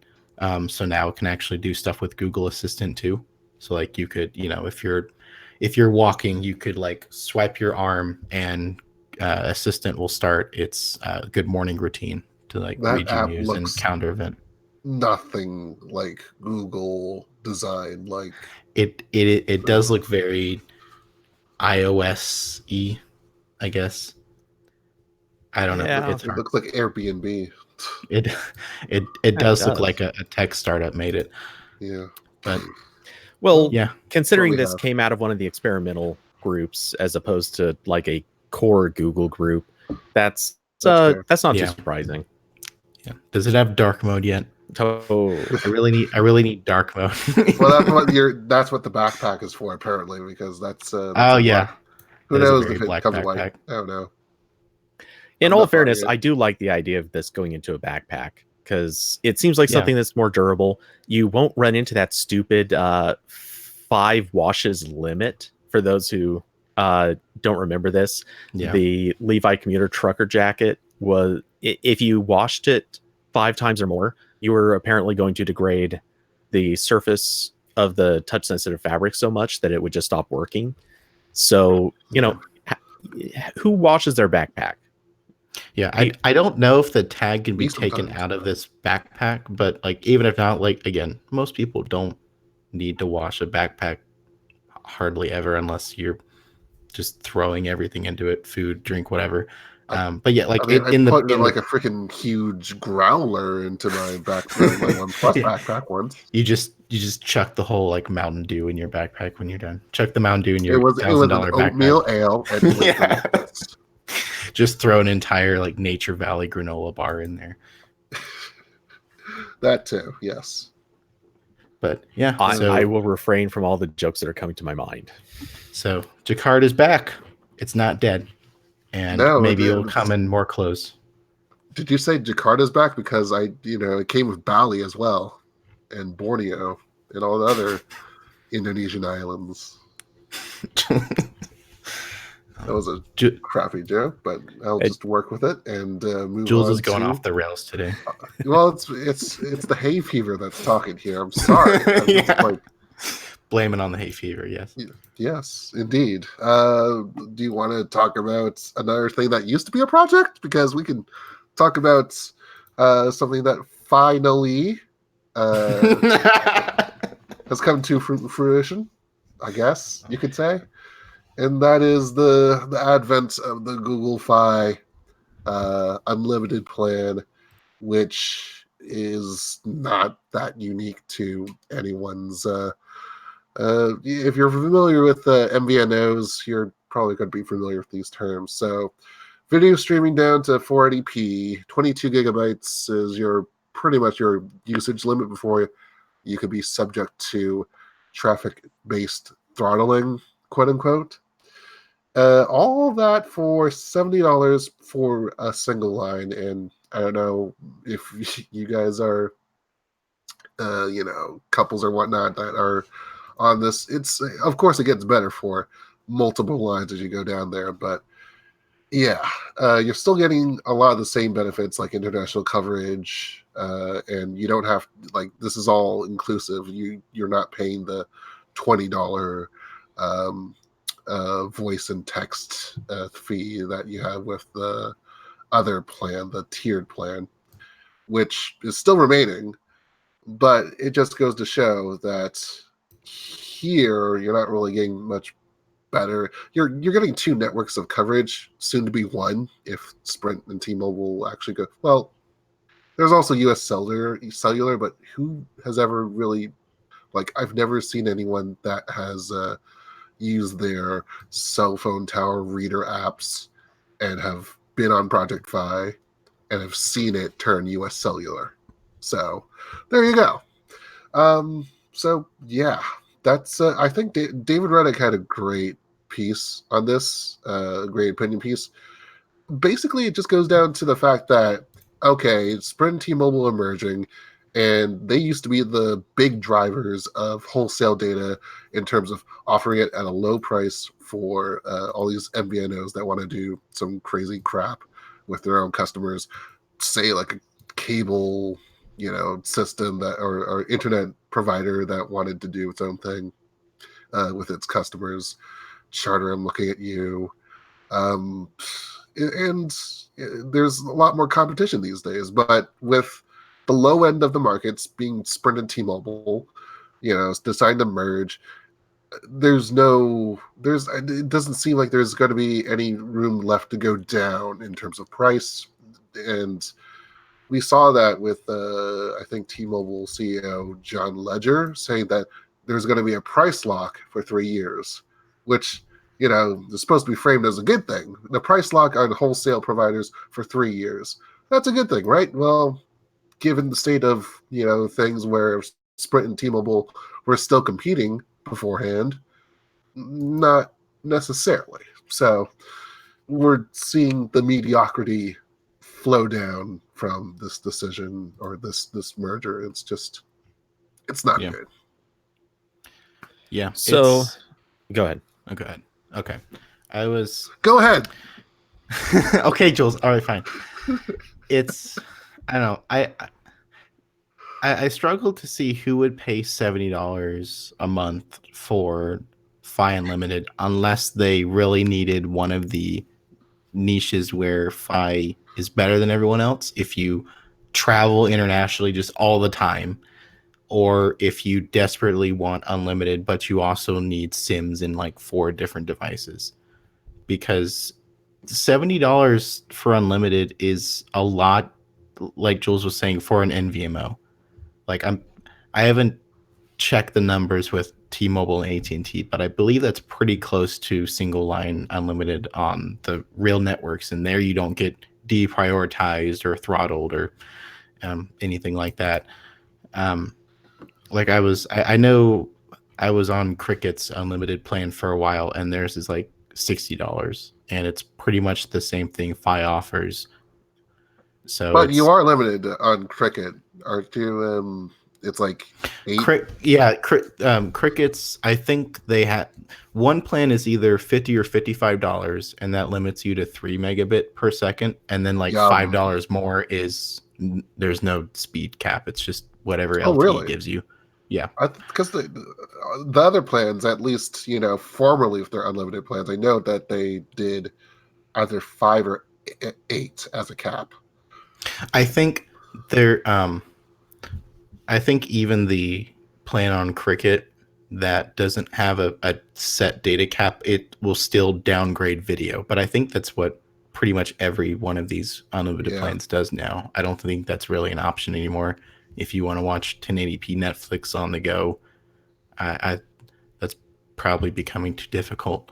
Speaker 3: So now it can actually do stuff with Google Assistant too. So like you could, if you're walking, you could like swipe your arm and Assistant will start its good morning routine to like
Speaker 1: That
Speaker 3: read you
Speaker 1: app
Speaker 3: news and
Speaker 1: looks
Speaker 3: counter event.
Speaker 1: nothing like Google design. Like
Speaker 3: It does look very iOS-y, I guess. I don't know.
Speaker 2: Yeah,
Speaker 3: It's
Speaker 1: it
Speaker 3: hard.
Speaker 1: looks like Airbnb.
Speaker 3: It it
Speaker 2: it
Speaker 3: does look
Speaker 2: does.
Speaker 3: like a tech startup made it,
Speaker 1: Yeah.
Speaker 3: but
Speaker 2: Well,
Speaker 3: yeah,
Speaker 2: considering
Speaker 1: we
Speaker 2: this
Speaker 1: have.
Speaker 2: came out of one of the experimental groups as opposed to like a core Google group, that's
Speaker 1: Fair.
Speaker 2: that's not too
Speaker 3: Yeah.
Speaker 2: surprising.
Speaker 3: yeah. Does it have dark mode yet?
Speaker 2: Oh,
Speaker 3: I really need dark mode.
Speaker 1: Well, that's what the backpack is for, apparently, because that's
Speaker 3: Oh
Speaker 1: a
Speaker 3: yeah,
Speaker 1: black. Who
Speaker 3: that is a
Speaker 1: knows
Speaker 3: very
Speaker 1: if it
Speaker 3: black
Speaker 1: comes white?
Speaker 3: backpack.
Speaker 1: I don't know.
Speaker 2: in
Speaker 1: I'm
Speaker 2: all
Speaker 1: not buying
Speaker 2: fairness,
Speaker 1: it.
Speaker 2: I do like the idea of this going into a backpack because it seems like
Speaker 3: Yeah.
Speaker 2: something that's more durable. You won't run into that stupid 5 washes limit. For those who don't remember this,
Speaker 3: Yeah.
Speaker 2: the Levi commuter trucker jacket was if you washed it 5 times or more, you were apparently going to degrade the surface of the touch sensitive fabric so much that it would just stop working. So, who washes their backpack?
Speaker 3: Yeah, I don't know if the tag can be
Speaker 1: Me
Speaker 3: taken
Speaker 1: sometimes.
Speaker 3: out of this backpack, but like even if not, like again, most people don't need to wash a backpack hardly ever unless you're just throwing everything into it, food, drink, whatever. But yeah, like
Speaker 1: I mean, I
Speaker 3: in
Speaker 1: put
Speaker 3: the
Speaker 1: like a freaking huge growler into my my OnePlus
Speaker 3: yeah,
Speaker 1: backpack once.
Speaker 3: you just chuck the whole like Mountain Dew in your backpack when you're done. Chuck the Mountain Dew in
Speaker 1: It
Speaker 3: your
Speaker 1: was an
Speaker 3: $1,000 backpack.
Speaker 1: oatmeal ale, and it was
Speaker 3: Yeah.
Speaker 1: delicious.
Speaker 3: Just throw an entire like Nature Valley granola bar in there.
Speaker 1: That too, yes.
Speaker 3: But yeah,
Speaker 2: I will refrain from all the jokes that are coming to my mind.
Speaker 3: so Jacquard is back. It's not dead, and
Speaker 1: No,
Speaker 3: maybe it'll come in more clothes.
Speaker 1: did you say Jakarta's back? Because it came with Bali as well, and Borneo, and all the other Indonesian islands. That was a
Speaker 3: Ju-
Speaker 1: crappy joke, but I'll
Speaker 2: It,
Speaker 1: just work with it and move
Speaker 3: Jules is
Speaker 1: on
Speaker 3: going
Speaker 1: to.
Speaker 3: off the rails today.
Speaker 1: Well, it's the hay fever that's talking here. I'm sorry. I'm just
Speaker 3: Yeah.
Speaker 1: like,
Speaker 3: Blame it on the hay fever. Yes.
Speaker 1: yes, indeed. Do you want to talk about another thing that used to be a project? Because we can talk about something that finally uh, has come to fruition, I guess you could say, and that is the advent of the Google Fi unlimited plan, which is not that unique to anyone's. If you're familiar with MVNOs, you're probably going to be familiar with these terms. So, video streaming down to 480p, 22 gigabytes is your pretty much your usage limit before you could be subject to traffic-based throttling, quote unquote. All that for $70 for a single line, and I don't know if you guys are, couples or whatnot that are on this. It's of course it gets better for multiple lines as you go down there, but yeah, you're still getting a lot of the same benefits like international coverage, and you don't have like this is all inclusive. You're not paying the $20 um, voice and text fee that you have with the other plan, the tiered plan, which is still remaining. But it just goes to show that here you're not really getting much better. You're getting two networks of coverage, soon to be one if Sprint and T-Mobile will actually go. Well, there's also U.S. cellular, but who has ever really like? I've never seen anyone that has used their cell phone tower reader apps and have been on Project Fi and have seen it turn U.S. cellular. So there you go. So yeah, that's I think David Reddick had a great piece on this, great opinion piece. Basically, it just goes down to the fact that okay, Sprint and T-Mobile emerging, and they used to be the big drivers of wholesale data in terms of offering it at a low price for all these MVNOs that want to do some crazy crap with their own customers, say like a cable system that or internet provider that wanted to do its own thing with its customers. Charter, I'm looking at you. um, and there's a lot more competition these days, but with the low end of the markets being Sprint and T-Mobile, deciding to merge, it doesn't seem like there's going to be any room left to go down in terms of price. And we saw that with I think T-Mobile CEO John Ledger saying that there's going to be a price lock for 3 years, which is supposed to be framed as a good thing. The price lock on wholesale providers for 3 years, that's a good thing, right? Well, given the state of things where Sprint and T-Mobile were still competing beforehand, not necessarily. So we're seeing the mediocrity flow down from this decision or this merger. It's not
Speaker 3: Yeah.
Speaker 1: good.
Speaker 3: Yeah.
Speaker 2: so go ahead.
Speaker 3: Oh, go ahead. Okay. I was
Speaker 1: Go ahead.
Speaker 3: okay, Jules. All right, fine. It's I don't know. I struggle to see who would pay $70 a month for Fi Unlimited unless they really needed one of the niches where Fi is better than everyone else. If you travel internationally just all the time, or if you desperately want unlimited, but you also need Sims in like 4 different devices. Because $70 for unlimited is a lot, like Jules was saying, for an NVMO. Like I haven't checked the numbers with T-Mobile and AT&T, but I believe that's pretty close to single line unlimited on the real networks, and there you don't get deprioritized or throttled or anything like that. Um, like I know I was on Cricket's unlimited plan for a while, and theirs is like $60, and it's pretty much the same thing Fi offers. So
Speaker 1: But you
Speaker 3: it's
Speaker 1: are limited on Cricket, aren't you? It's like 8.
Speaker 3: Crickets. I think they had one plan is either $50 or $55, and that limits you to 3 megabit per second, and then like
Speaker 1: Yum.
Speaker 3: $5 more is there's no speed cap. It's just whatever
Speaker 1: Oh,
Speaker 3: LTE
Speaker 1: really?
Speaker 3: gives you. Yeah,
Speaker 1: Because the other plans, at least formerly, if they're unlimited plans, I know that they did either 5 or 8 as a cap.
Speaker 3: I think there. I think even the plan on Cricket that doesn't have a set data cap, it will still downgrade video. But I think that's what pretty much every one of these unlimited
Speaker 1: Yeah.
Speaker 3: plans does now. I don't think that's really an option anymore. If you want to watch 1080p Netflix on the go, I that's probably becoming too difficult.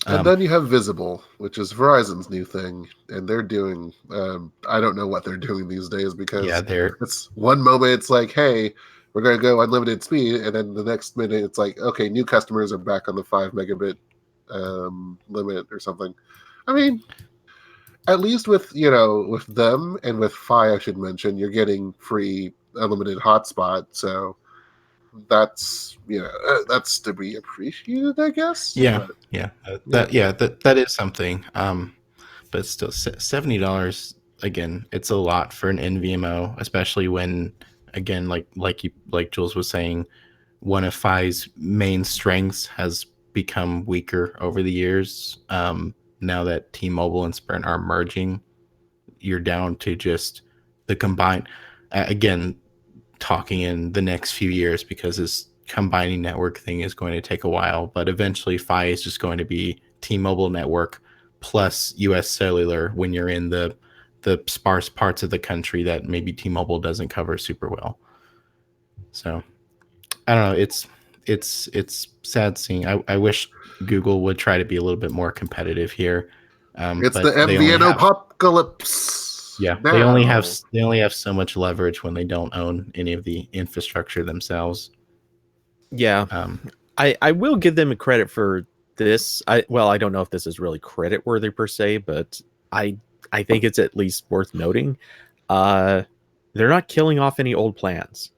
Speaker 1: And then you have Visible, which is Verizon's new thing, and they're doing. I don't know what they're doing these days
Speaker 3: Yeah,
Speaker 1: because
Speaker 3: they're
Speaker 1: it's one moment it's like, hey, we're going to go unlimited speed, and then the next minute it's like, okay, new customers are back on the 5 megabit limit or something. I mean, at least with with them and with Fi, I should mention, you're getting free unlimited hotspot, so that's to be appreciated, I guess.
Speaker 3: yeah,
Speaker 1: But
Speaker 3: yeah,
Speaker 1: yeah.
Speaker 3: that is something. But still, $70 again. It's a lot for an NVMO, especially when again, like Jules was saying, one of Fi's main strengths has become weaker over the years. Now that T-Mobile and Sprint are merging, you're down to just the combined. Again, talking in the next few years because this combining network thing is going to take a while, but eventually Fi is just going to be T-Mobile network plus US Cellular when you're in the sparse parts of the country that maybe T-Mobile doesn't cover super well. So I don't know. It's sad seeing. I wish Google would try to be a little bit more competitive here,
Speaker 1: It's the
Speaker 3: but they only
Speaker 1: MVNO
Speaker 3: have
Speaker 1: apocalypse
Speaker 3: yeah
Speaker 1: now.
Speaker 3: they only have so much leverage when they don't own any of the infrastructure themselves.
Speaker 2: Yeah,
Speaker 3: Um,
Speaker 2: I will give them credit for this. I don't know if this is really credit worthy per se, but I I think it's at least worth noting. Uh, they're not killing off any old plans.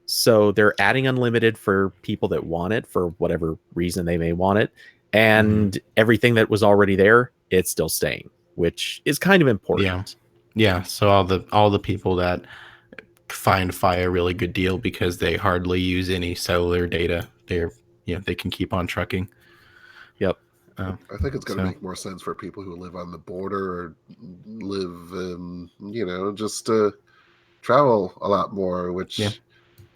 Speaker 2: So they're adding unlimited for people that want it for whatever reason they may want it. And everything that was already there, it's still staying, which is kind of
Speaker 3: yeah,
Speaker 2: important.
Speaker 3: yeah. So all the people that find Fi a really good deal because they hardly use any cellular data, they can keep on trucking.
Speaker 2: Yep.
Speaker 1: I think it's going to
Speaker 3: So
Speaker 1: make more sense for people who live on the border or live, just travel a lot more,
Speaker 3: yeah,
Speaker 1: which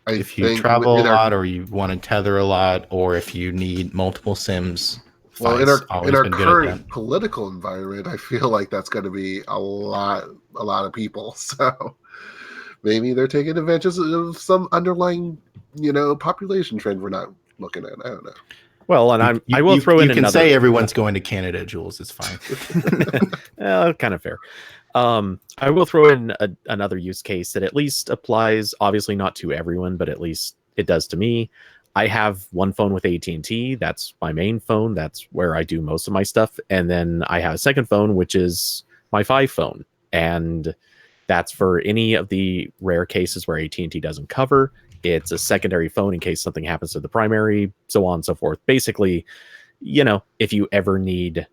Speaker 1: I
Speaker 3: if you
Speaker 1: think
Speaker 3: travel a
Speaker 1: in our
Speaker 3: lot or you want to tether a lot or if you need multiple sims,
Speaker 1: well
Speaker 3: Fi's
Speaker 1: in
Speaker 3: always
Speaker 1: our
Speaker 3: been good at
Speaker 1: current
Speaker 3: that.
Speaker 1: political environment, I feel like that's going to be a lot of people. So maybe they're taking advantage of some underlying, population trend we're not looking at. I don't know.
Speaker 2: Well, and I will throw
Speaker 3: You
Speaker 2: in
Speaker 3: can
Speaker 2: another
Speaker 3: say everyone's going to Canada, Jules. It's fine.
Speaker 2: kind of fair. I will throw in another use case that at least applies, obviously not to everyone, but at least it does to me. I have one phone with AT&T. That's my main phone. That's where I do most of my stuff. And then I have a second phone, which is my Fi phone. And that's for any of the rare cases where AT&T doesn't cover. It's a secondary phone in case something happens to the primary, so on and so forth. Basically, if you ever need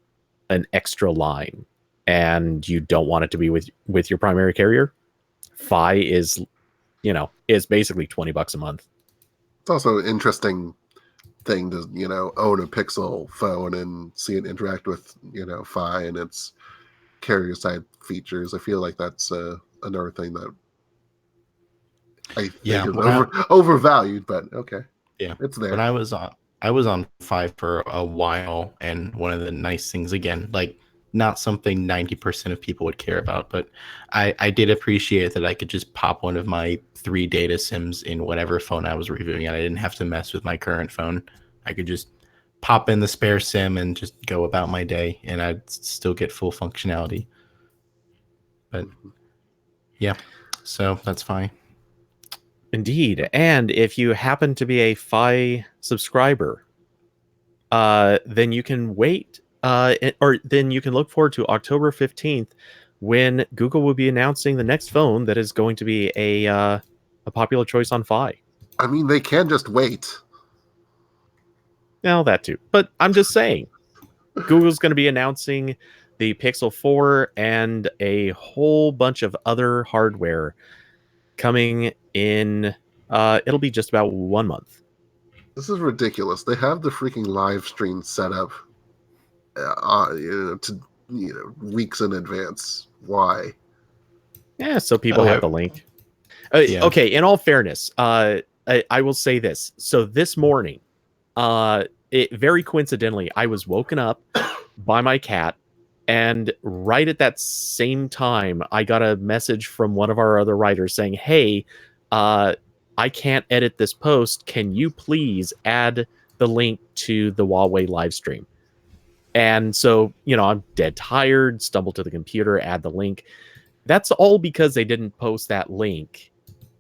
Speaker 2: an extra line and you don't want it to be with your primary carrier, Fi is basically $20 a month.
Speaker 1: It's also an interesting thing to own a Pixel phone and see it interact with Fi and its carrier side features. I feel like that's another thing that I think
Speaker 3: Yeah,
Speaker 1: is overvalued, but okay,
Speaker 3: yeah.
Speaker 1: it's
Speaker 3: When
Speaker 1: there.
Speaker 3: I was on Five for a while, and one of the nice things again, like not something 90% of people would care about, but I did appreciate that I could just pop one of my 3 data sims in whatever phone I was reviewing, and I didn't have to mess with my current phone. I could just pop in the spare sim and just go about my day, and I'd still get full functionality. But
Speaker 1: Mhm.
Speaker 3: yeah, so that's fine.
Speaker 2: Indeed. And if you happen to be a Fi subscriber, then you can wait, or then you can look forward to October 15th, when Google will be announcing the next phone that is going to be a popular choice on Fi.
Speaker 1: I mean, they can just wait.
Speaker 2: Now that too, but I'm just saying, Google's going to be announcing the Pixel 4 and a whole bunch of other hardware coming in. It'll be just about 1 month.
Speaker 1: This is ridiculous. They have the freaking live stream set up, weeks in advance. Why?
Speaker 2: Yeah, so people have the link.
Speaker 3: Yeah.
Speaker 2: Okay, in all fairness, I will say this. So this morning, very coincidentally, I was woken up by my cat, and right at that same time, I got a message from one of our other writers saying, "Hey, I can't edit this post. Can you please add the link to the Huawei live stream?" And so, I'm dead tired, stumble to the computer, add the link. That's all because they didn't post that link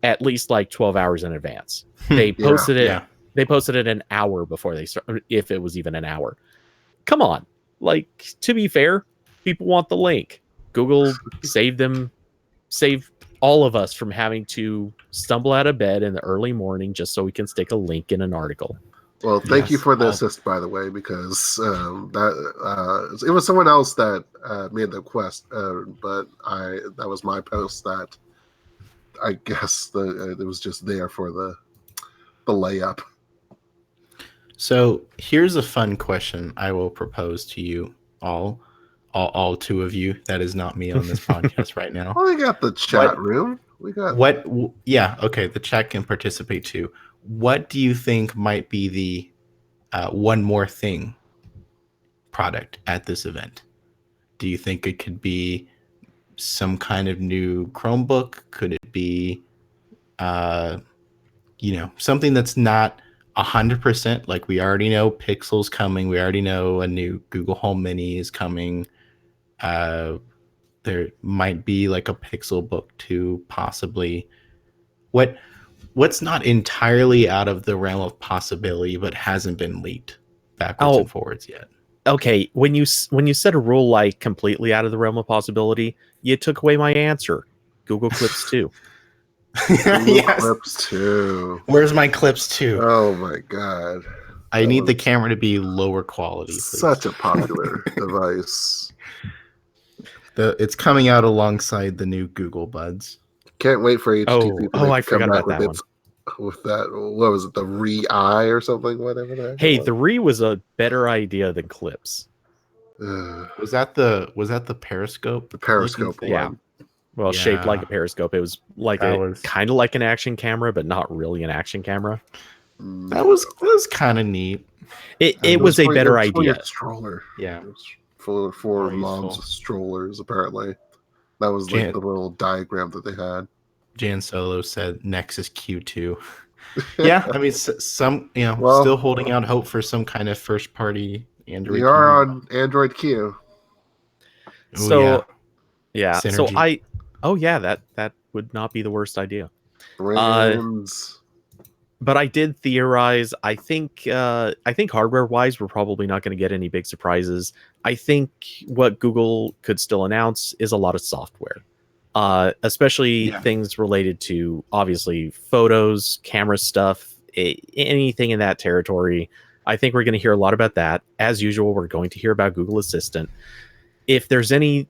Speaker 2: at least like 12 hours in advance. They posted it.
Speaker 3: Yeah.
Speaker 2: They posted it an hour before they started, if it was even an hour. Come on. Like, to be fair, people want the link. Google saved all of us from having to stumble out of bed in the early morning just so we can stick a link in an article.
Speaker 1: Well, thank you
Speaker 3: Yes.
Speaker 1: for the assist, by the way, because it was someone else that made the request, but that was my post that I guess it was just there for the layup.
Speaker 3: So here's a fun question I will propose to you all two of you. That is not me on this podcast right now.
Speaker 1: Well, we got the chat room. We got
Speaker 3: Yeah, okay. The chat can participate too. What do you think might be the one more thing product at this event? Do you think it could be some kind of new Chromebook? Could it be, something that's not 100%? Like, we already know Pixel's coming. We already know a new Google Home Mini is coming. There might be like a Pixel Book 2, possibly. What's not entirely out of the realm of possibility, but hasn't been leaked backwards and forwards yet?
Speaker 2: Okay, when you said a rule like completely out of the realm of possibility, you took away my answer. Google Clips 2.
Speaker 3: Yes.
Speaker 1: Clips 2.
Speaker 3: Where's my Clips 2?
Speaker 1: Oh my god.
Speaker 3: I need the camera to be lower quality, please.
Speaker 1: Such a popular device.
Speaker 3: It's coming out alongside the new Google Buds.
Speaker 1: Can't wait for HTC
Speaker 2: I forgot about that one.
Speaker 1: With that, what was it, the Re-Eye or something, whatever that
Speaker 2: Hey,
Speaker 1: was.
Speaker 2: the Re was a better idea than Clips.
Speaker 3: Was that the Periscope?
Speaker 1: The Periscope one.
Speaker 2: Yeah. Well, shaped like a periscope. It was like kind of like an action camera, but not really an action camera.
Speaker 3: That was kind of neat.
Speaker 2: It was a better idea.
Speaker 1: A stroller.
Speaker 3: Yeah.
Speaker 1: It was for moms' strollers, apparently. That was like the little diagram that they had.
Speaker 3: Jan Solo said Nexus Q2. Yeah, I mean, still holding out hope for some kind of first-party Android.
Speaker 1: We are on Android Q.
Speaker 2: So, yeah.
Speaker 3: Synergy.
Speaker 2: So that would not be the worst idea.
Speaker 1: Brands.
Speaker 2: But I did theorize. I think hardware-wise, we're probably not going to get any big surprises. I think what Google could still announce is a lot of software. Especially things related to, obviously, photos, camera stuff, anything in that territory. I think we're going to hear a lot about that. As usual, we're going to hear about Google Assistant. If there's any,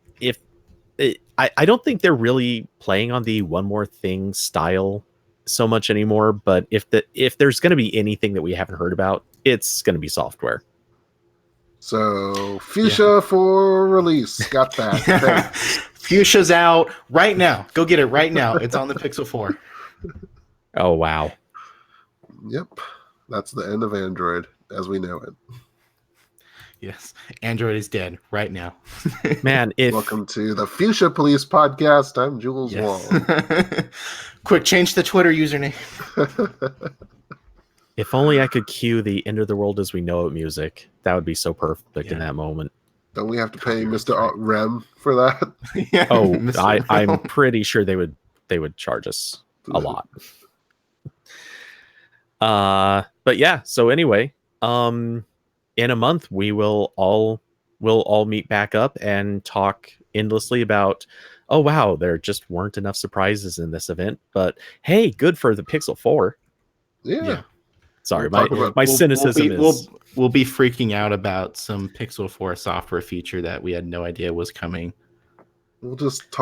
Speaker 2: I don't think they're really playing on the one more thing style so much anymore. But if there's going to be anything that we haven't heard about, it's going to be software.
Speaker 1: So Fuchsia for release. Got that.
Speaker 3: Fuchsia's out right now. Go get it right now. It's on the Pixel 4.
Speaker 2: Oh, wow.
Speaker 1: Yep. That's the end of Android as we know it.
Speaker 3: Yes. Android is dead right now.
Speaker 2: Man,
Speaker 1: welcome to the Fuchsia Police Podcast. I'm Jules Wong.
Speaker 3: Quick, change the Twitter username.
Speaker 2: If only I could cue the End of the World as We Know It music. That would be so perfect in that moment.
Speaker 1: Don't we have to pay Mr. Rem for that?
Speaker 3: Yeah,
Speaker 2: oh, I'm pretty sure they would charge us a lot. But yeah, so anyway, in a month we'll all meet back up and talk endlessly about, oh wow, there just weren't enough surprises in this event, but hey, good for the Pixel 4.
Speaker 1: Yeah.
Speaker 2: Sorry,
Speaker 1: We'll talk about
Speaker 2: my cynicism is
Speaker 3: we'll be freaking out about some Pixel 4 software feature that we had no idea was coming.
Speaker 1: We'll just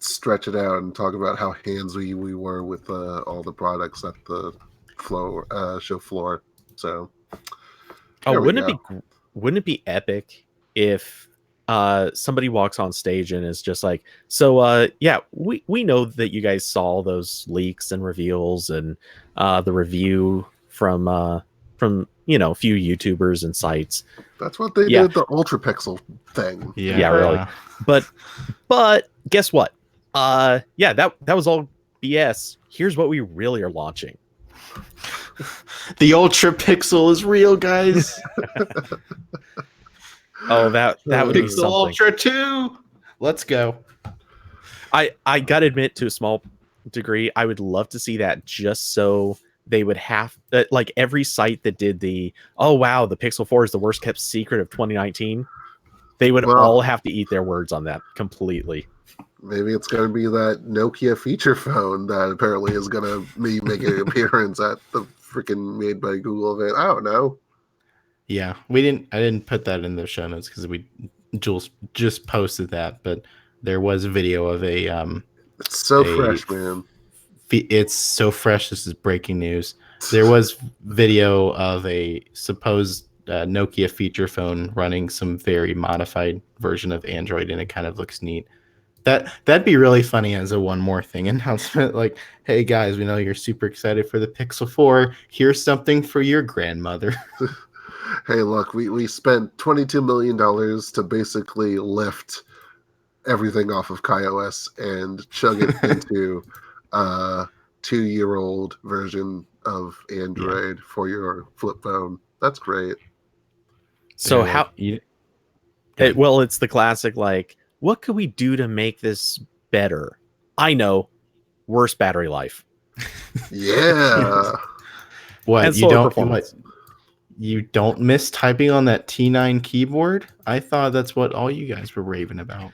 Speaker 1: stretch it out and talk about how handsy we were with all the products at the show floor. So there we go.
Speaker 2: Wouldn't it be epic if somebody walks on stage and is just like, so yeah, we know that you guys saw those leaks and reveals and the review from a few YouTubers and sites.
Speaker 1: That's what they did the Ultra Pixel thing.
Speaker 2: Yeah, really. But guess what? Yeah, that was all BS. Here's what we really are launching.
Speaker 3: The Ultra Pixel is real, guys.
Speaker 2: Oh, that would be
Speaker 3: Pixel
Speaker 2: something.
Speaker 3: Ultra 2. Let's go.
Speaker 2: I gotta admit, to a small degree, I would love to see that, just so they would have like every site that did the, oh wow, the Pixel 4 is the worst kept secret of 2019. They would all have to eat their words on that completely.
Speaker 1: Maybe it's going to be that Nokia feature phone that apparently is going to be making an appearance at the freaking Made by Google event. I don't know.
Speaker 3: Yeah, I didn't put that in the show notes because Jules just posted that, but there was a video of a
Speaker 1: it's so fresh, man.
Speaker 3: It's so fresh. This is breaking news. There was video of a supposed Nokia feature phone running some very modified version of Android, and it kind of looks neat. That'd be really funny as a one more thing announcement. Like, hey guys, we know you're super excited for the Pixel 4. Here's something for your grandmother.
Speaker 1: Hey, look, we spent $22 million to basically lift everything off of KaiOS and chug it into a 2-year-old version of Android for your flip phone. That's great.
Speaker 2: So well, it's the classic, like, what could we do to make this better? I know, worse battery life.
Speaker 1: Yeah.
Speaker 3: What, you don't miss typing on that T9 keyboard? I thought that's what all you guys were raving about.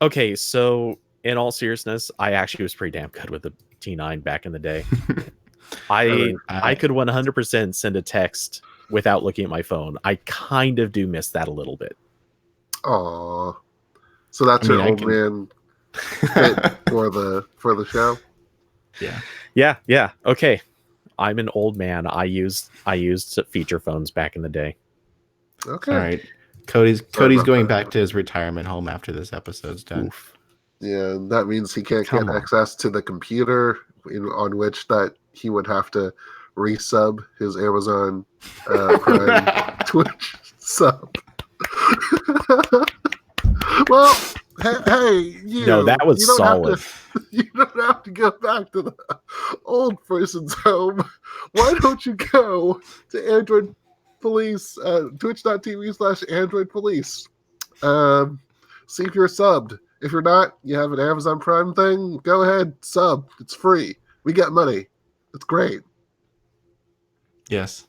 Speaker 2: Okay, so in all seriousness, I actually was pretty damn good with the T9 back in the day. I could 100% send a text without looking at my phone. I kind of do miss that a little bit.
Speaker 1: Aw. So that's your old man fit for the show?
Speaker 2: Yeah. Okay. I'm an old man. I used feature phones back in the day.
Speaker 1: Okay.
Speaker 3: All right. Cody's going back to his retirement home after this episode's done.
Speaker 1: Oof. Yeah, that means he can't get access to the computer on which that he would have to resub his Amazon Prime Twitch sub. Well, hey,
Speaker 2: no, that was solid.
Speaker 1: You don't have to go back to the old person's home. Why don't you go to Android Police, twitch.tv/Android Police. See if you're subbed. If you're not, you have an Amazon Prime thing, go ahead, sub. It's free. We get money. It's great.
Speaker 3: Yes.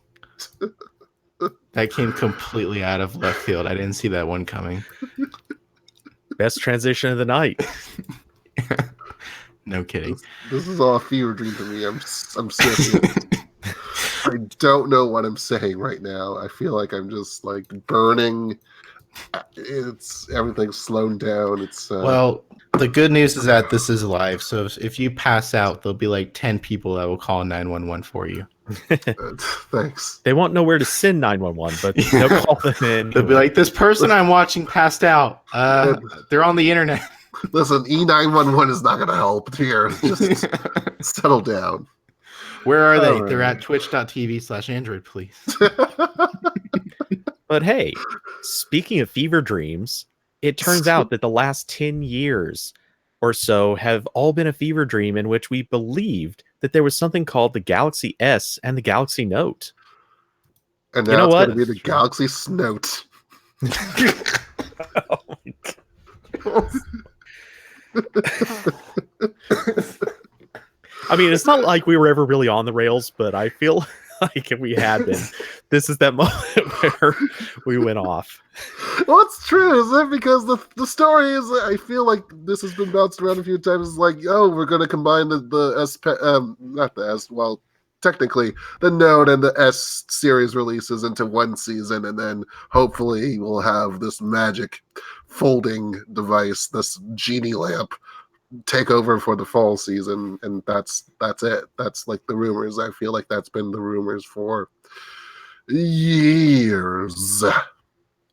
Speaker 3: That came completely out of left field. I didn't see that one coming.
Speaker 2: Best transition of the night.
Speaker 3: No kidding.
Speaker 1: This is all a fever dream to me. I'm serious. I don't know what I'm saying right now. I feel like I'm just like burning. It's everything's slowed down. It's
Speaker 3: well, the good news is that this is live. So if you pass out, there'll be like 10 people that will call 911 for you.
Speaker 1: Thanks.
Speaker 2: They won't know where to send 911, but they'll call them in.
Speaker 3: They'll be like, this person I'm watching passed out. They're on the internet.
Speaker 1: Listen, E911 is not going to help here. Just settle down.
Speaker 3: Where are they? They're at twitch.tv/Android, please.
Speaker 2: But hey, speaking of fever dreams, it turns out that the last 10 years or so have all been a fever dream in which we believed that there was something called the Galaxy S and the Galaxy Note.
Speaker 1: And now it's going to be the Galaxy Snote.
Speaker 2: Oh my God. I mean, it's not like we were ever really on the rails, but I feel like we had been. This is that moment where we went off.
Speaker 1: Well, it's true, isn't it? Because the story is, I feel like this has been bounced around a few times. It's like, oh, we're going to combine the S, not the S, well, technically the Note and the S series releases into one season, and then hopefully we'll have this magic folding device, this genie lamp, take over for the fall season, and that's it. That's like the rumors. I feel like that's been the rumors for years.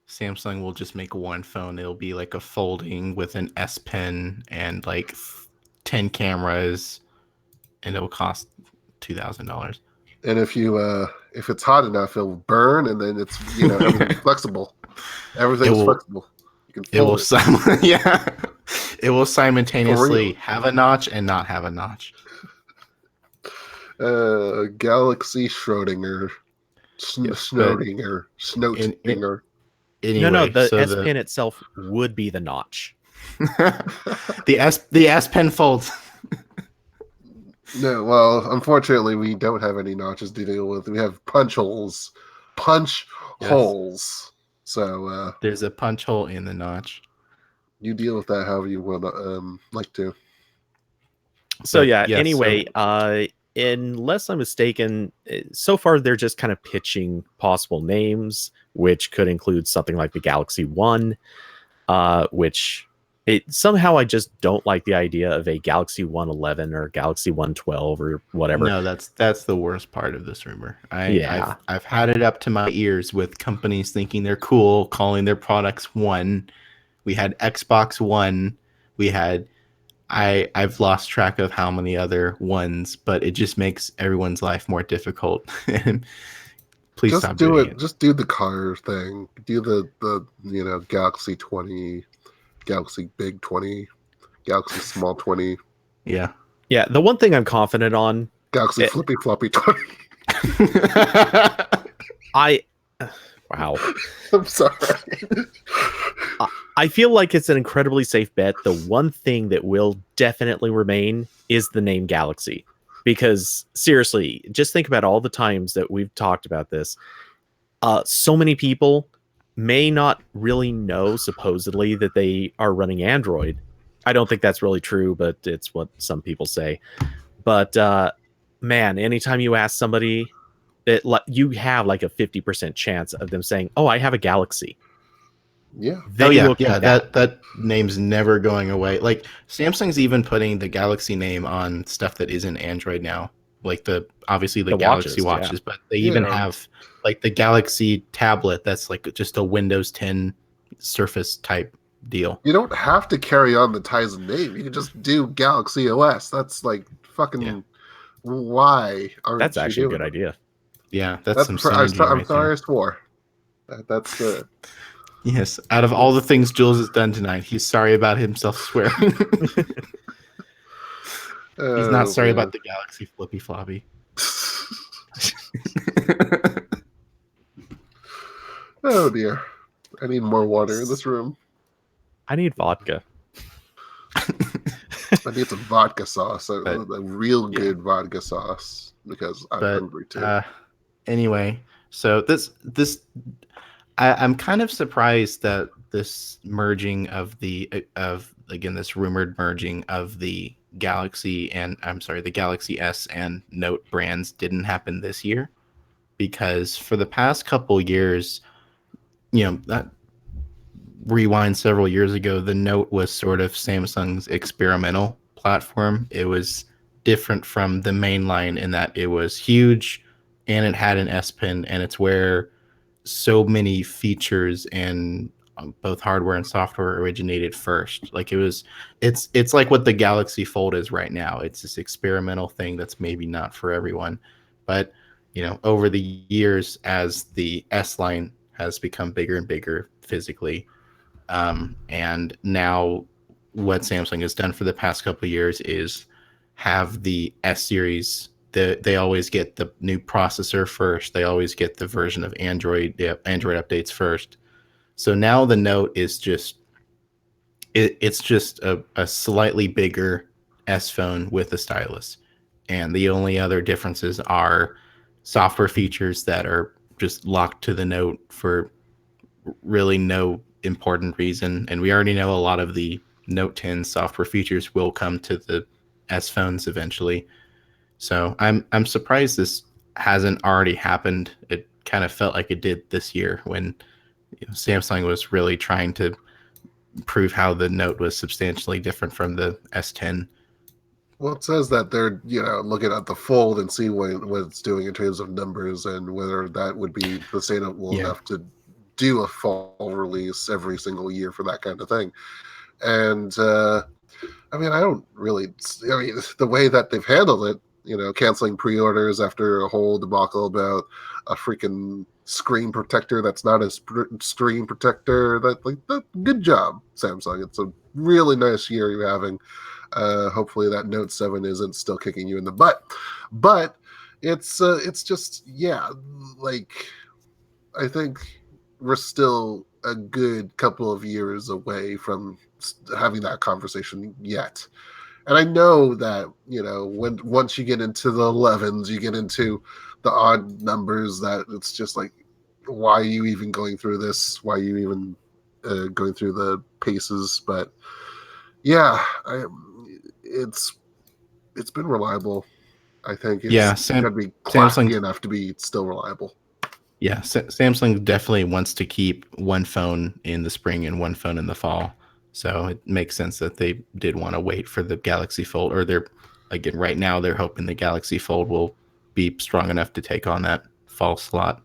Speaker 3: Samsung will just make one phone. It'll be like a folding with an S Pen and like 10 cameras, and it'll cost $2,000.
Speaker 1: And if it's hot enough, it'll burn, and then it's everything's flexible. Everything's flexible. You can fold it.
Speaker 3: Yeah, it will simultaneously have a notch and not have a notch.
Speaker 1: Galaxy Schrodinger, Schrodinger.
Speaker 3: Anyway,
Speaker 2: no, the S Pen itself would be the notch.
Speaker 3: the S Pen folds.
Speaker 1: No, well, unfortunately, we don't have any notches to deal with. We have punch holes. Holes. So
Speaker 3: there's a punch hole in the notch.
Speaker 1: You deal with that however you would like to.
Speaker 2: So anyway, unless I'm mistaken, so far they're just kind of pitching possible names, which could include something like the Galaxy One, which somehow I just don't like the idea of a Galaxy 111 or Galaxy 112 or whatever.
Speaker 3: No, that's the worst part of this rumor. I've had it up to my ears with companies thinking they're cool, calling their products One. We had Xbox One. We had I've lost track of how many other ones, but it just makes everyone's life more difficult. Please
Speaker 1: just
Speaker 3: stop
Speaker 1: do
Speaker 3: doing
Speaker 1: it. Just do the car thing. Do the Galaxy 20, Galaxy Big 20, Galaxy Small 20.
Speaker 3: Yeah.
Speaker 2: Yeah, the one thing I'm confident on,
Speaker 1: Galaxy Flippy-Floppy 20.
Speaker 2: Wow.
Speaker 1: I'm sorry.
Speaker 2: I feel like it's an incredibly safe bet. The one thing that will definitely remain is the name Galaxy. Because seriously, just think about all the times that we've talked about this. So many people may not really know, supposedly, that they are running Android. I don't think that's really true, but it's what some people say. But man, anytime you ask somebody, you have like a 50% chance of them saying, "Oh, I have a Galaxy."
Speaker 1: Yeah.
Speaker 3: That name's never going away. Like Samsung's even putting the Galaxy name on stuff that isn't Android now. Like the Galaxy watches, but they even have like the Galaxy tablet that's like just a Windows 10 Surface type deal.
Speaker 1: You don't have to carry on the Tizen name. You can just do Galaxy OS. That's like fucking why aren't
Speaker 2: That's actually a good
Speaker 1: it?
Speaker 2: idea.
Speaker 3: Yeah, that's some synergy
Speaker 1: I'm sorry I swore. That's
Speaker 3: yes, out of all the things Jules has done tonight, he's sorry about himself swearing. He's not sorry about the Galaxy Flippy-Floppy.
Speaker 1: Oh dear. I need more water in this room.
Speaker 2: I need vodka.
Speaker 1: I need some vodka sauce, a real good vodka sauce, because I'm hungry too.
Speaker 3: Anyway, so I'm kind of surprised that this merging of this rumored merging of the Galaxy the Galaxy S and Note brands didn't happen this year, because for the past couple years, that rewind several years ago, the Note was sort of Samsung's experimental platform. It was different from the main line in that it was huge and it had an S Pen, and it's where so many features and both hardware and software originated first. Like it's like what the Galaxy Fold is right now. It's this experimental thing that's maybe not for everyone, but over the years, as the S line has become bigger and bigger physically, and now what Samsung has done for the past couple of years is have the S series. They always get the new processor first. They always get the version of Android updates first. So now the Note is it's just a slightly bigger S phone with a stylus, and the only other differences are software features that are just locked to the Note for really no important reason. And we already know a lot of the Note 10 software features will come to the S phones eventually. So I'm surprised this hasn't already happened. It kind of felt like it did this year when Samsung was really trying to prove how the Note was substantially different from the S10.
Speaker 1: Well, it says that they're looking at the Fold and see what it's doing in terms of numbers and whether that would be sustainable
Speaker 3: Yeah.
Speaker 1: enough to do a fall release every single year for that kind of thing. And I mean, I don't really. I mean, the way that they've handled it, canceling pre-orders after a whole debacle about a freaking screen protector that's not a screen protector. Good job, Samsung. It's a really nice year you're having. Hopefully that Note 7 isn't still kicking you in the butt, but it's just like I think we're still a good couple of years away from having that conversation yet. And I know that when once you get into the 11s, you get into the odd numbers that it's just like, why are you even going through this? Why are you even going through the paces? But yeah, it's been reliable. I think
Speaker 3: Yeah,
Speaker 1: it's got to be classy
Speaker 3: Samsung.
Speaker 1: enough to be still reliable.
Speaker 3: Yeah, Samsung definitely wants to keep one phone in the spring and one phone in the fall. So it makes sense that they did want to wait for the Galaxy Fold, or they're again right now they're hoping the Galaxy Fold will be strong enough to take on that fall slot.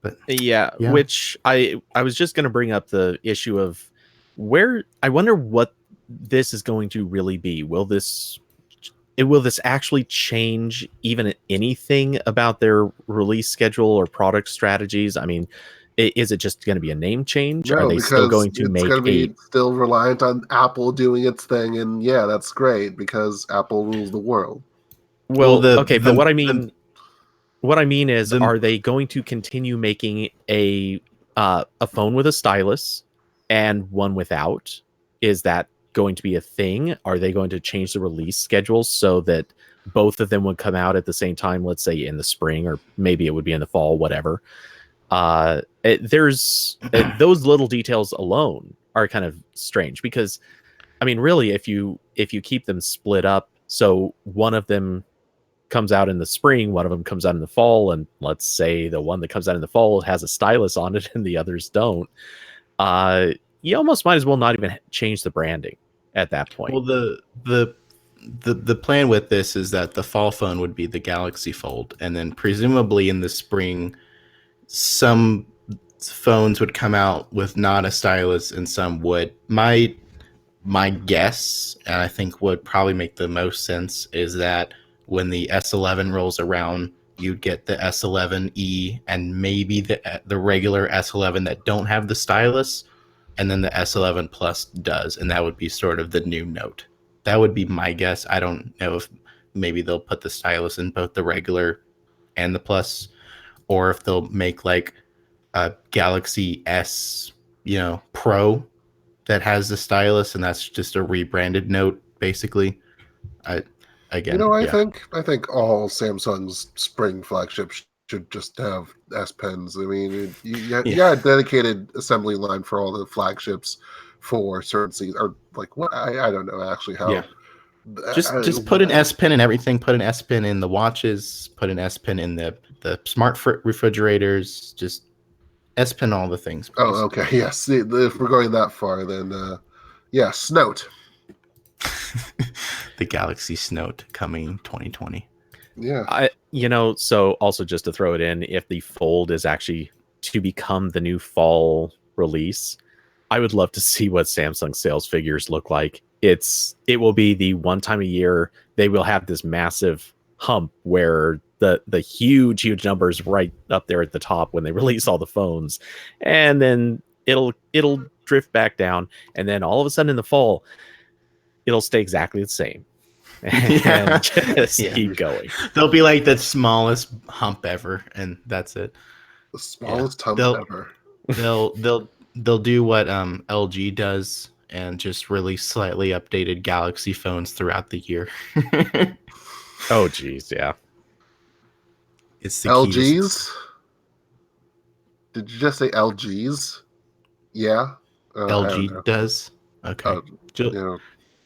Speaker 3: But
Speaker 2: Yeah,
Speaker 3: yeah,
Speaker 2: which I was just going to bring up the issue of where I wonder what this is going to really be. Will this actually change even anything about their release schedule or product strategies? I mean, is it just going to be a name change? Are
Speaker 1: No,
Speaker 2: they still
Speaker 1: because
Speaker 2: going to
Speaker 1: it's going
Speaker 2: make
Speaker 1: to
Speaker 2: a
Speaker 1: be still reliant on Apple doing its thing, and yeah, that's great because Apple rules the world.
Speaker 3: well
Speaker 2: well, okay, but what I mean is,
Speaker 3: the
Speaker 2: are they going to continue making a phone with a stylus and one without? Is that going to be a thing? Are they going to change the release schedule so that both of them would come out at the same time? Let's say in the spring, or maybe it would be in the fall, whatever. There's those little details alone are kind of strange because, I mean, really, if you keep them split up, so one of them comes out in the spring, one of them comes out in the fall, and let's say the one that comes out in the fall has a stylus on it and the others don't, uh, you almost might as well not even change the branding at that point.
Speaker 3: well the plan with this is that the fall phone would be the Galaxy Fold, and then presumably in the spring some phones would come out with not a stylus and some would. My guess, and I think would probably make the most sense, is that when the S11 rolls around, you'd get the S11e and maybe the regular S11 that don't have the stylus, and then the S11 Plus does, and that would be sort of the new Note. That would be my guess. I don't know if maybe they'll put the stylus in both the regular and the Plus, or if they'll make like a Galaxy S, Pro that has the stylus, and that's just a rebranded Note, basically. I again,
Speaker 1: I
Speaker 3: yeah,
Speaker 1: think all Samsung's spring flagships should just have S Pens. I mean, you
Speaker 3: yeah,
Speaker 1: got a dedicated assembly line for all the flagships for certain seasons, or like what I don't know actually
Speaker 3: yeah.
Speaker 1: how.
Speaker 3: Just put an S Pen in everything. Put an S Pen in the watches. Put an S Pen in the smart refrigerators. Just S Pen all the things,
Speaker 1: Oh,
Speaker 3: please.
Speaker 1: okay. Yes. If we're going that far, then yeah, Snout.
Speaker 3: The Galaxy Note coming 2020.
Speaker 1: Yeah.
Speaker 2: So also just to throw it in, if the Fold is actually to become the new fall release, I would love to see what Samsung sales figures look like. It will be the one time a year they will have this massive hump where the huge numbers right up there at the top when they release all the phones, and then it'll drift back down, and then all of a sudden in the fall it'll stay exactly the same and
Speaker 3: Yeah,
Speaker 2: just
Speaker 3: yeah.
Speaker 2: keep going.
Speaker 3: They'll be like the smallest hump ever, and that's it.
Speaker 1: The
Speaker 3: Yeah,
Speaker 1: smallest hump
Speaker 3: they'll
Speaker 1: ever.
Speaker 3: they'll they'll they'll do what LG does and just release slightly updated Galaxy phones throughout the year.
Speaker 2: Oh geez, yeah.
Speaker 3: It's the keys.
Speaker 1: LGs? Did you just say LGs? Yeah. I don't
Speaker 3: LG
Speaker 1: know.
Speaker 3: does. Okay.
Speaker 1: You know,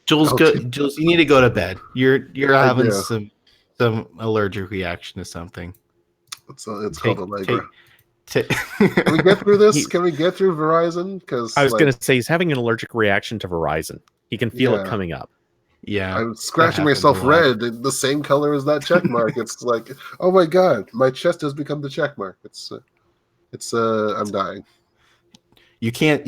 Speaker 3: Jules,
Speaker 1: LG.
Speaker 3: Jules, you need to go to bed. You're
Speaker 1: I
Speaker 3: having
Speaker 1: do.
Speaker 3: some allergic reaction to something.
Speaker 1: It's called
Speaker 3: Take
Speaker 1: Allegra.
Speaker 3: take take.
Speaker 1: Can we get through this?
Speaker 2: He,
Speaker 1: Can we get through Verizon?
Speaker 2: I
Speaker 1: Because
Speaker 2: was going to say he's having an allergic reaction to Verizon. He can feel it
Speaker 1: yeah,
Speaker 2: coming up.
Speaker 3: Yeah,
Speaker 1: I'm
Speaker 3: that
Speaker 1: scratching
Speaker 3: happens a
Speaker 1: myself
Speaker 3: lot.
Speaker 1: red, the same color as that check mark. It's like, oh my god, my chest has become the check mark. I'm dying.
Speaker 3: You can't,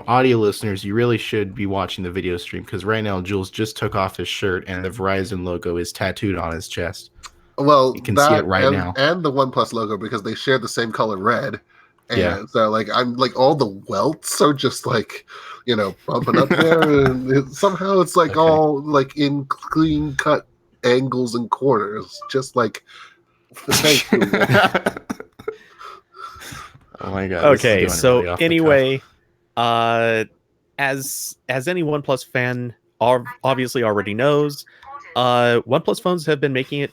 Speaker 3: audio listeners, you really should be watching the video stream because right now Jules just took off his shirt and the Verizon logo is tattooed on his chest.
Speaker 1: Well,
Speaker 3: You can see it
Speaker 1: that
Speaker 3: right now.
Speaker 1: and the OnePlus logo because they share the same color red,
Speaker 3: Yeah.
Speaker 1: and so like I'm like all the welts are just like bumping up there, and somehow it's like
Speaker 3: Okay.
Speaker 1: all like in clean cut angles and corners, just like thanks Google.
Speaker 3: Oh my god.
Speaker 2: Okay,
Speaker 3: This is
Speaker 2: so
Speaker 3: going really off
Speaker 2: anyway, as any OnePlus fan obviously already knows, OnePlus phones have been making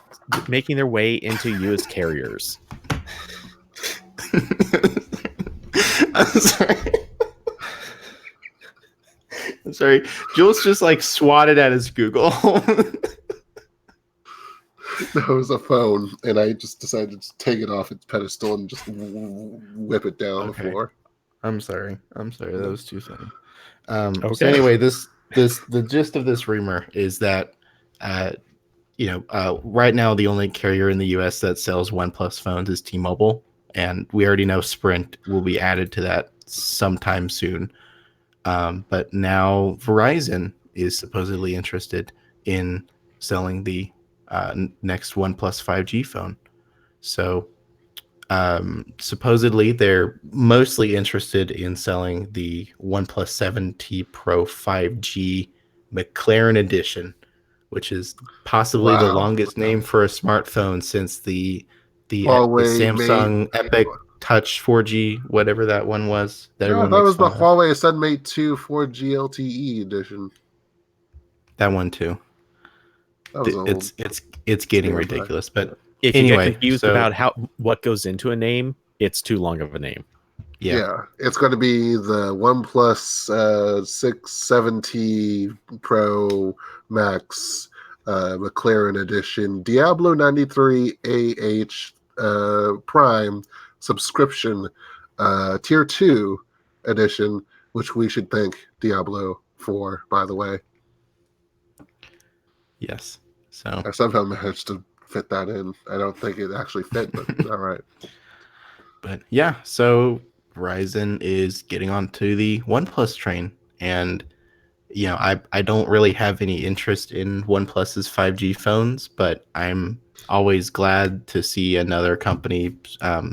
Speaker 2: their way into U.S. carriers.
Speaker 3: the cuff. I'm sorry. I'm sorry. Jules just like swatted at his Google.
Speaker 1: There was a phone, and I just decided to take it off its pedestal and just whip it down on the floor.
Speaker 3: I'm sorry. That was too funny.
Speaker 2: Okay.
Speaker 3: So anyway, the gist of this rumor is that, right now the only carrier in the U.S. that sells OnePlus phones is T-Mobile, and we already know Sprint will be added to that sometime soon. But now Verizon is supposedly interested in selling the next OnePlus 5G phone. So supposedly they're mostly interested in selling the OnePlus 7T Pro 5G McLaren Edition, which is possibly the
Speaker 1: Wow.
Speaker 3: longest name for a smartphone since the
Speaker 1: Huawei Mate.
Speaker 3: Samsung Epic Touch 4G, whatever that one was that
Speaker 1: Yeah,
Speaker 3: everyone
Speaker 1: that
Speaker 3: makes
Speaker 1: was the
Speaker 3: fun of.
Speaker 1: Huawei ZenMate 2 4G LTE edition.
Speaker 3: That one too.
Speaker 1: That was old.
Speaker 3: It's getting
Speaker 1: TMI.
Speaker 3: ridiculous, but
Speaker 2: If you get
Speaker 3: anyway,
Speaker 2: confused
Speaker 3: so
Speaker 2: about what goes into a name, it's too long of a name.
Speaker 1: Yeah, it's going to be the OnePlus 670 Pro Max McLaren Edition Diablo 93 Prime subscription Tier 2 edition, which we should thank Diablo for, by the way.
Speaker 3: yes. So
Speaker 1: I somehow managed to fit that in. I don't think it actually fit, but all right.
Speaker 3: But yeah, so Verizon is getting onto the OnePlus train, and I don't really have any interest in OnePlus's 5G phones, but I'm always glad to see another company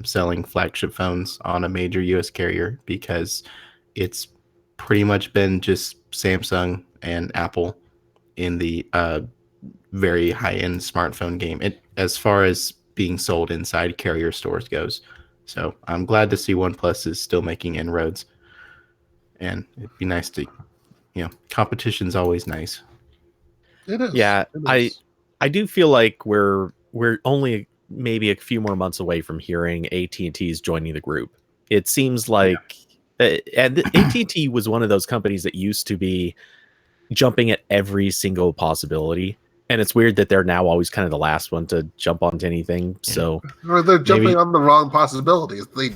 Speaker 3: selling flagship phones on a major U.S. carrier because it's pretty much been just Samsung and Apple in the very high-end smartphone game as far as being sold inside carrier stores goes. So I'm glad to see OnePlus is still making inroads, and it'd be nice to, competition's always nice.
Speaker 1: It is.
Speaker 2: Yeah,
Speaker 1: It is.
Speaker 2: I do feel like we're only maybe a few more months away from hearing AT&T's joining the group. It seems like and AT&T was one of those companies that used to be jumping at every single possibility, and it's weird that they're now always kind of the last one to jump onto anything.
Speaker 3: Yeah.
Speaker 2: So
Speaker 1: Or they're jumping
Speaker 3: Maybe-
Speaker 1: on the wrong possibilities. They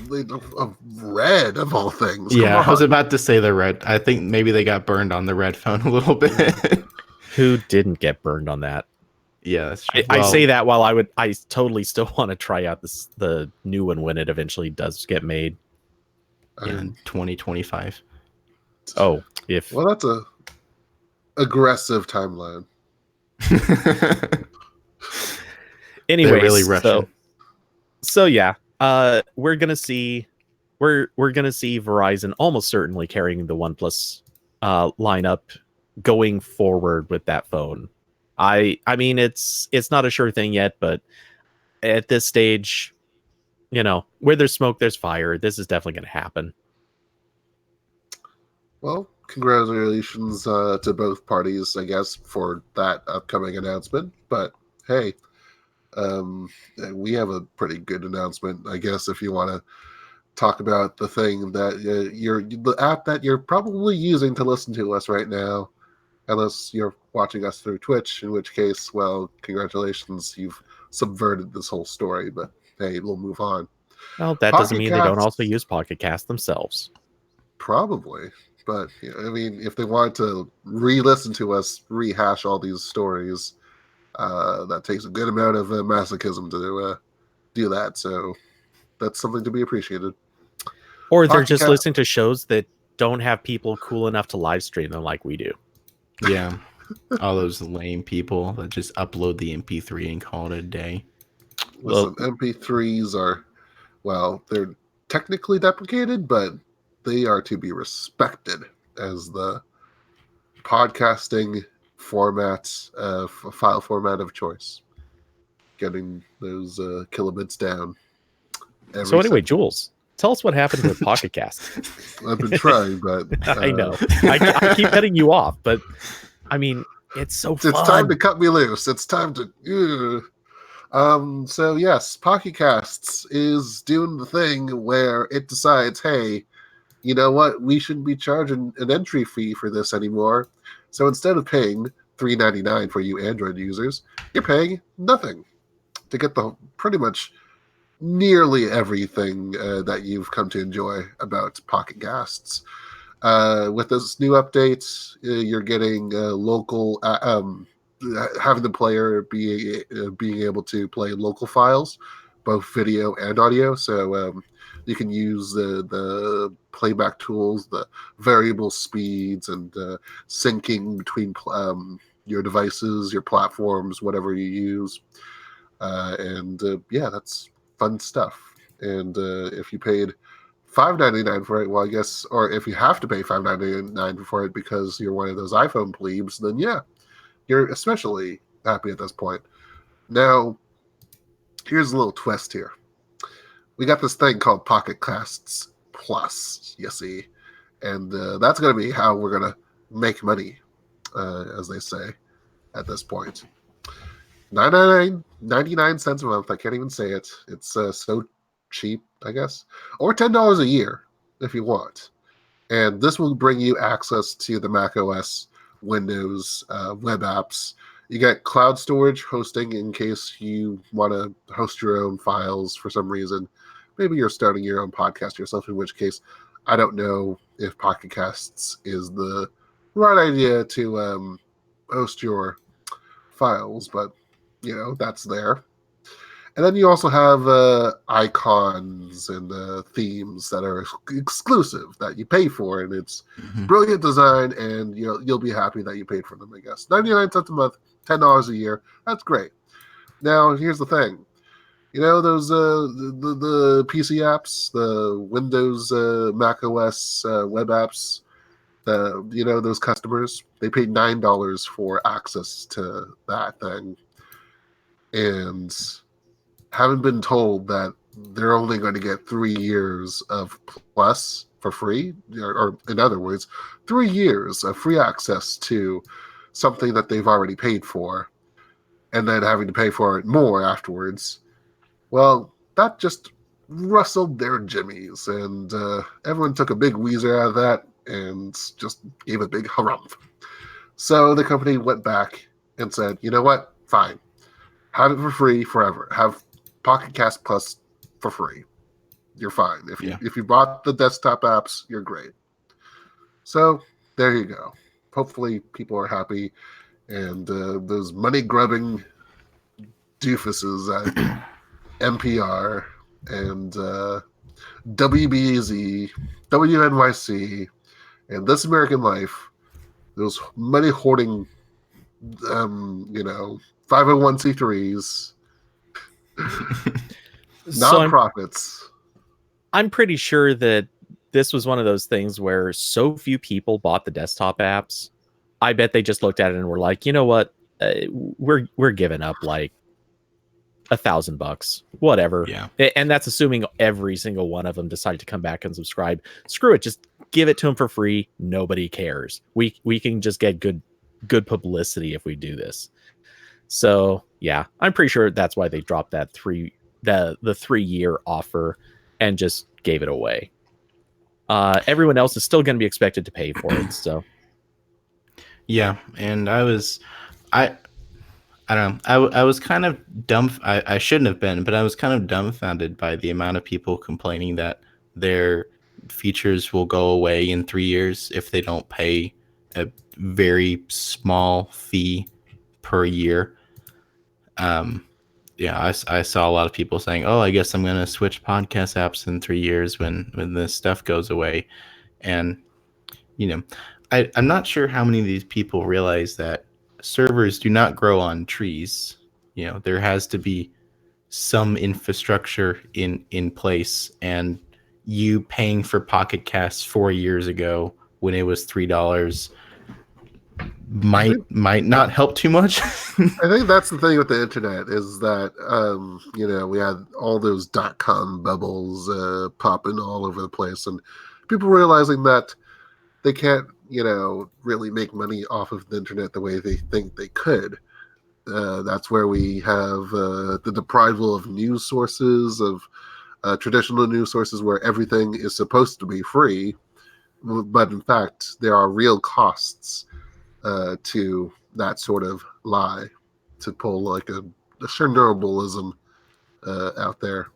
Speaker 1: red of all things.
Speaker 3: Yeah,
Speaker 1: Come
Speaker 3: I was
Speaker 1: on.
Speaker 3: about to say the red. I think maybe they got burned on the red phone a little bit.
Speaker 2: who didn't get burned on that?
Speaker 3: Yeah, that's true.
Speaker 2: I say that while I totally still want to try out the new one when it eventually does get made.
Speaker 3: in 2025.
Speaker 2: Oh, if
Speaker 1: Well, that's a aggressive timeline.
Speaker 2: anyways,
Speaker 3: They're really rushing.
Speaker 2: So yeah, we're gonna see Verizon almost certainly carrying the OnePlus lineup going forward with that phone. I mean it's not a sure thing yet, but at this stage, where there's smoke, there's fire. This is definitely going to happen.
Speaker 1: Well, congratulations to both parties, I guess, for that upcoming announcement. But hey, we have a pretty good announcement, I guess, if you want to talk about the thing that the app that you're probably using to listen to us right now, unless you're watching us through Twitch, in which case, well, congratulations, you've subverted this whole story, but hey, we'll move on.
Speaker 2: Well, that doesn't
Speaker 1: Pocket
Speaker 2: mean they don't also
Speaker 1: Casts,
Speaker 2: use Pocket Cast themselves.
Speaker 1: probably, but I mean, if they wanted to re-listen to us rehash all these stories, that takes a good amount of masochism to do that, so that's something to be appreciated.
Speaker 2: Or they're
Speaker 1: Pocket
Speaker 2: just
Speaker 1: Cast,
Speaker 2: listening to shows that don't have people cool enough to live stream them like we do.
Speaker 3: Yeah. All those lame people that just upload the MP3 and call it a day.
Speaker 1: listen,
Speaker 2: Well,
Speaker 1: MP3s are, well, they're technically deprecated, but they are to be respected as the podcasting format, file format of choice. Getting those kilobits down
Speaker 2: so
Speaker 1: every
Speaker 2: anyway,
Speaker 1: second.
Speaker 2: Jules, tell us what happened with Pocket Cast.
Speaker 1: I've been trying, but
Speaker 2: I know. I keep cutting you off, but I mean, it's so
Speaker 1: it's time to
Speaker 2: fun.
Speaker 1: cut me loose. It's time to. So yes, Pocket Casts is doing the thing where it decides, hey, you know what? We shouldn't be charging an entry fee for this anymore. So instead of paying $3.99 for you Android users, you're paying nothing to get the pretty much nearly everything that you've come to enjoy about Pocket Casts. With this new update, you're getting local, having the player being able to play local files, both video and audio. So you can use the playback tools, the variable speeds, and syncing between your devices, your platforms, whatever you use. And yeah, that's fun stuff. And if you paid $5.99 for it, well, I guess, or if you have to pay $5.99 for it because you're one of those iPhone plebes, then yeah, you're especially happy at this point. Now, here's a little twist here. We got this thing called Pocket Casts Plus, you see, and that's going to be how we're going to make money, as they say, at this point. 99 cents a month. I can't even say it. It's so cheap, I guess. Or $10 a year if you want. And this will bring you access to the Mac OS, Windows, web apps. You get cloud storage hosting in case you want to host your own files for some reason. Maybe you're starting your own podcast yourself, in which case, I don't know if Pocket Casts is the right idea to host your files, but that's there. And then you also have icons and themes that are exclusive that you pay for, and it's
Speaker 3: Mhm.
Speaker 1: brilliant design, and you'll be happy that you paid for them. I guess 99 cents a month, $10 a year. That's great. Now here's the thing. Those the PC apps, the Windows, Mac OS web apps. Those customers, they paid $9 for access to that thing, and haven't been told that they're only going to get 3 years of Plus for free, or in other words, 3 years of free access to something that they've already paid for, and then having to pay for it more afterwards. Well, that just rustled their jimmies, and everyone took a big wheezer out of that and just gave a big harumph. So the company went back and said, you know what? Fine. Have it for free forever. Have Pocket Cast Plus for free. You're fine. If you
Speaker 3: Yeah.
Speaker 1: if you bought the desktop apps, you're great. So there you go. Hopefully people are happy, and those money grubbing doofuses at NPR and WBZ, WNYC, and This American Life, those money hoarding, 501c3s,
Speaker 2: So
Speaker 1: nonprofits.
Speaker 2: I'm pretty sure that this was one of those things where so few people bought the desktop apps. I bet they just looked at it and were like, you know what, we're giving up like $1,000, whatever.
Speaker 3: Yeah.
Speaker 2: And that's assuming every single one of them decided to come back and subscribe. Screw it, just give it to them for free. Nobody cares. We can just get good publicity if we do this. So Yeah, I'm pretty sure that's why they dropped that the 3-year offer and just gave it away. Everyone else is still going to be expected to pay for it. So
Speaker 3: Yeah, and I I don't know. I was kind of I shouldn't have been, but I was kind of dumbfounded by the amount of people complaining that their features will go away in 3 years if they don't pay a very small fee per year. Um, yeah, I saw a lot of people saying, "Oh, I guess I'm going to switch podcast apps in 3 years when this stuff goes away." And you know, I'm not sure how many of these people realize that servers do not grow on trees. There has to be some infrastructure in place, and you paying for Pocket Casts 4 years ago when it was $3
Speaker 1: I
Speaker 3: might
Speaker 1: think
Speaker 3: might not help too much.
Speaker 1: I think that's the thing with the internet is that we had all those .com bubbles popping all over the place, and people realizing that they can't really make money off of the internet the way they think they could. That's where we have the deprival of news sources, of traditional news sources, where everything is supposed to be free, but in fact there are real costs to that sort of lie, to pull like a Chernobyilism out there.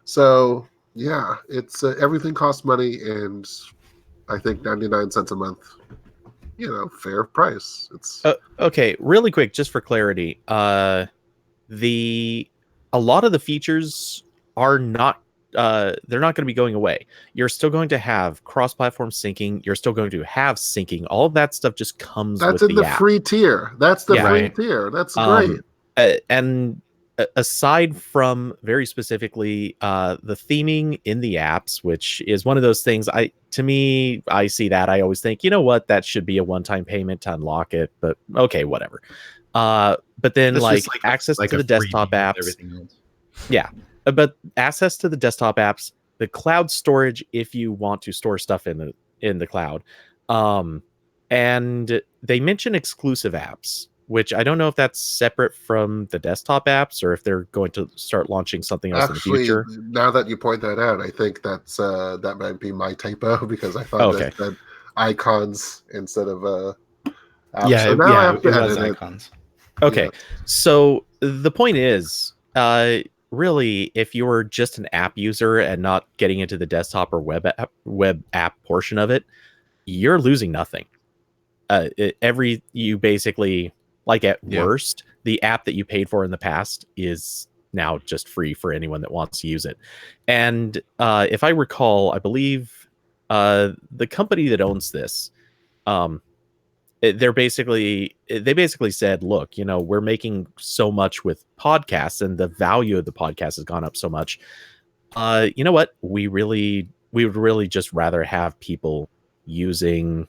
Speaker 1: So yeah, it's everything costs money, and I think 99 cents a month, fair price. It's
Speaker 2: okay, really quick, just for clarity, the a lot of the features are not they're not going to be going away. You're still going to have cross-platform syncing. You're still going to have syncing. All of that stuff just comes
Speaker 1: that's
Speaker 2: with
Speaker 1: in
Speaker 2: the
Speaker 1: the
Speaker 2: app.
Speaker 1: free tier. That's the
Speaker 2: Yeah.
Speaker 1: free
Speaker 3: Right.
Speaker 1: tier. That's great.
Speaker 2: And aside from very specifically the theming in the apps, which is one of those things, to me, I see that, I always think, you know what, that should be a one-time payment to unlock it, but okay, whatever. But then
Speaker 3: That's just
Speaker 2: like access
Speaker 3: like
Speaker 2: to
Speaker 3: a
Speaker 2: the desktop
Speaker 3: freebie with
Speaker 2: apps,
Speaker 3: everything else.
Speaker 2: yeah, but access to the desktop apps, the cloud storage if you want to store stuff in the cloud, um, and they mention exclusive apps, which I don't know if that's separate from the desktop apps or if they're going to start launching something else in the
Speaker 1: Actually,
Speaker 2: future.
Speaker 1: now that you point that out, I think that might be my typo because I thought
Speaker 2: Oh,
Speaker 1: that
Speaker 2: okay.
Speaker 1: said icons instead of apps.
Speaker 3: Yeah,
Speaker 1: So now I
Speaker 3: yeah,
Speaker 1: have
Speaker 3: it
Speaker 1: to
Speaker 3: was
Speaker 1: edit it.
Speaker 3: icons.
Speaker 1: Yeah.
Speaker 2: Okay. So the point is, really, if you're just an app user and not getting into the desktop or web app portion of it, you're losing nothing. You basically, like, at
Speaker 3: Yeah.
Speaker 2: worst, the app that you paid for in the past is now just free for anyone that wants to use it. And if I recall, I believe the company that owns this, um, they basically said, look, we're making so much with podcasts and the value of the podcast has gone up so much. You know what, we would really just rather have people using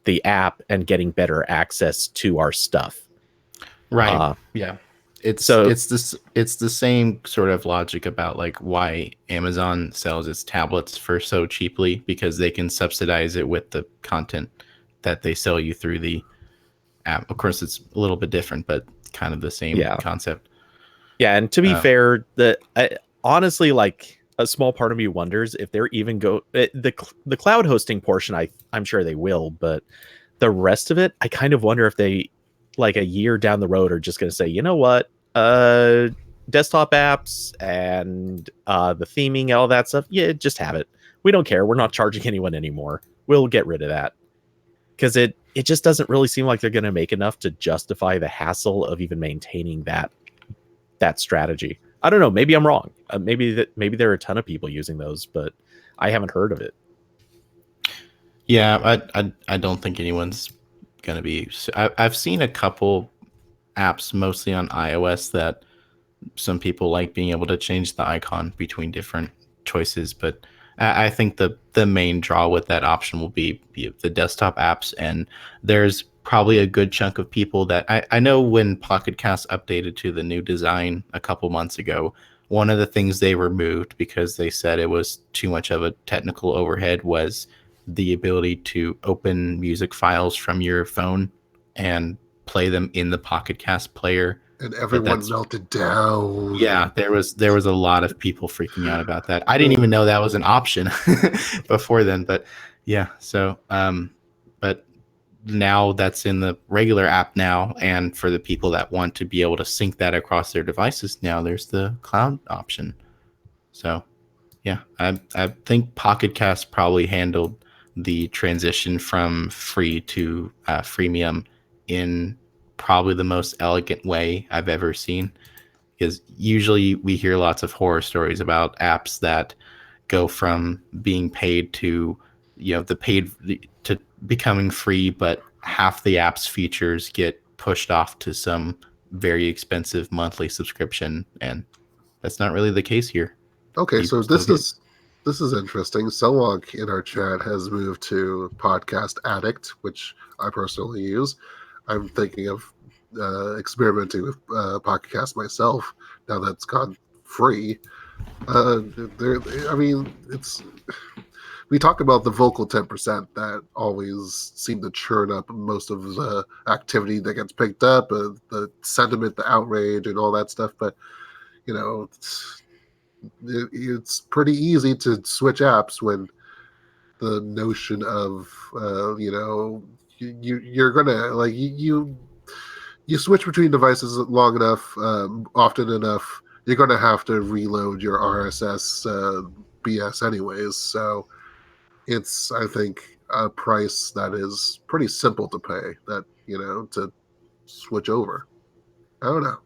Speaker 2: the app and getting better access to our stuff.
Speaker 3: Right.
Speaker 2: uh
Speaker 3: Yeah. It's
Speaker 2: so
Speaker 3: it's this it's the same sort of logic about like why Amazon sells its tablets for so cheaply, because they can subsidize it with the content that they sell you through the app. Of course, it's a little bit different, but kind of the same
Speaker 2: yeah,
Speaker 3: concept.
Speaker 2: and to be
Speaker 3: Uh,
Speaker 2: fair, honestly, like, a small part of me wonders if they're even the cloud hosting portion, I'm sure they will, but the rest of it, I kind of wonder if they, like, a year down the road, are just going to say, you know what, desktop apps and the theming, all that stuff, yeah, just have it. We don't care. We're not charging anyone anymore. We'll get rid of that, because it just doesn't really seem like they're going to make enough to justify the hassle of even maintaining that strategy. I don't know. Maybe I'm wrong. Maybe there are a ton of people using those, but I haven't heard of it.
Speaker 3: yeah, I don't think anyone's gonna be. I've seen a couple apps, mostly on iOS, that some people like being able to change the icon between different choices, but I think the main draw with that option will be the desktop apps. And there's probably a good chunk of people that I know when Pocket Cast updated to the new design a couple months ago, one of the things they removed because they said it was too much of a technical overhead was the ability to open music files from your phone and play them in the Pocket Cast player
Speaker 1: And
Speaker 3: But
Speaker 1: everyone
Speaker 3: that's
Speaker 1: melted down.
Speaker 3: yeah, there was a lot of people freaking out about that. I didn't even know that was an option before then, but yeah, so but now that's in the regular app now, and for the people that want to be able to sync that across their devices, now there's the cloud option. So yeah, I think Pocket Cast probably handled the transition from free to freemium in probably the most elegant way I've ever seen. Because usually we hear lots of horror stories about apps that go from being paid to, the paid to becoming free, but half the app's features get pushed off to some very expensive monthly subscription, and that's not really the case here.
Speaker 1: Okay,
Speaker 3: You
Speaker 1: so
Speaker 3: still get
Speaker 1: this is interesting. Selwonk in our chat has moved to Podcast Addict, which I personally use. I'm thinking of experimenting with Pocket Cast myself now that it's gone free. There, I mean, it's we talk about the vocal 10% that always seem to churn up most of the activity that gets picked up, the sentiment, the outrage, and all that stuff. But you know, it's pretty easy to switch apps when the notion of you're gonna like you switch between devices long enough, often enough, you're gonna have to reload your RSS BS anyways. So it's, I think, a price that is pretty simple to pay. That to switch over. I don't know.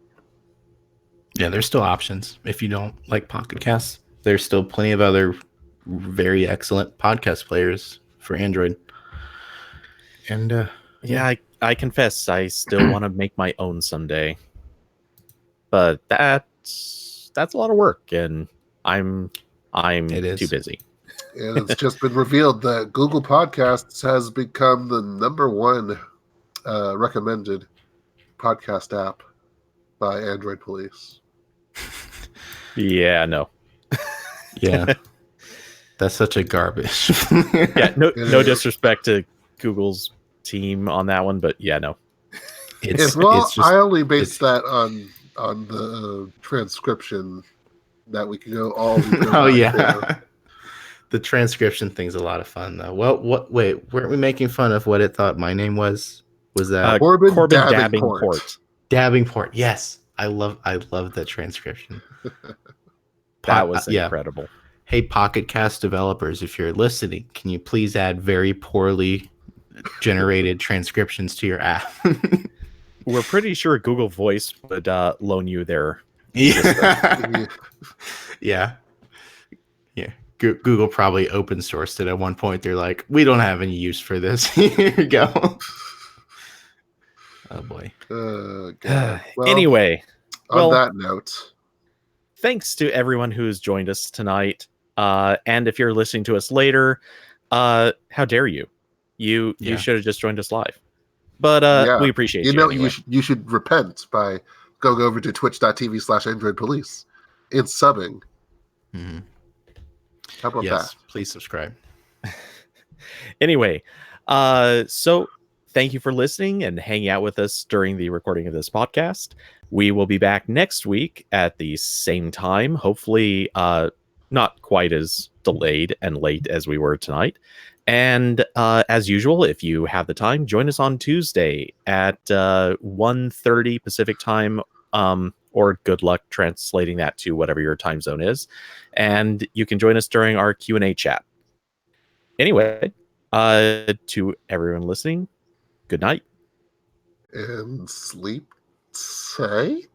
Speaker 3: yeah, there's still options if you don't like Pocket Casts. There's still plenty of other very excellent podcast players for Android. And
Speaker 2: Yeah, I confess I still want to make my own someday. But that's a lot of work, and I'm
Speaker 3: it
Speaker 2: too
Speaker 3: is.
Speaker 2: busy.
Speaker 1: And it's just been revealed that Google Podcasts has become the number one recommended podcast app by Android Police.
Speaker 2: Yeah, no.
Speaker 3: Yeah. That's such a garbage.
Speaker 2: Yeah, no
Speaker 1: It
Speaker 2: no
Speaker 1: is.
Speaker 2: disrespect to Google's team on that one, but yeah, no.
Speaker 1: Well,
Speaker 3: It's just
Speaker 1: I only based
Speaker 3: it's
Speaker 1: that on the transcription that we can always go
Speaker 3: oh
Speaker 1: back to.
Speaker 3: yeah. The transcription thing's a lot of fun though. Well, wait, weren't we making fun of what it thought my name was? Was that
Speaker 1: Corbin
Speaker 2: Corbin dabbing
Speaker 1: Davenport.
Speaker 2: port.
Speaker 3: Dabbingport? Yes. I love that transcription.
Speaker 2: That was
Speaker 3: Yeah.
Speaker 2: incredible.
Speaker 3: Hey, Pocket Cast developers, if you're listening, can you please add very poorly generated transcriptions to your app?
Speaker 2: We're pretty sure Google Voice would loan you their
Speaker 3: yeah. Yeah. Yeah. Google probably open sourced it at one point. They're like, we don't have any use for this. Here you go. Oh boy.
Speaker 1: God. Well,
Speaker 2: Anyway,
Speaker 1: on that note,
Speaker 2: thanks to everyone who's joined us tonight. And if you're listening to us later, how dare you? You should have just joined us live. But we appreciate you anyway.
Speaker 1: you should repent by going over to twitch.tv/Android Police and subbing.
Speaker 3: Mm-hmm.
Speaker 1: How about that?
Speaker 3: Please subscribe.
Speaker 2: Anyway, so thank you for listening and hanging out with us during the recording of this podcast. We will be back next week at the same time, hopefully not quite as delayed and late as we were tonight. And as usual, if you have the time, join us on Tuesday at 1:30 Pacific time, or good luck translating that to whatever your time zone is. And you can join us during our Q&A chat. Anyway, to everyone listening, good night.
Speaker 1: And sleep tight.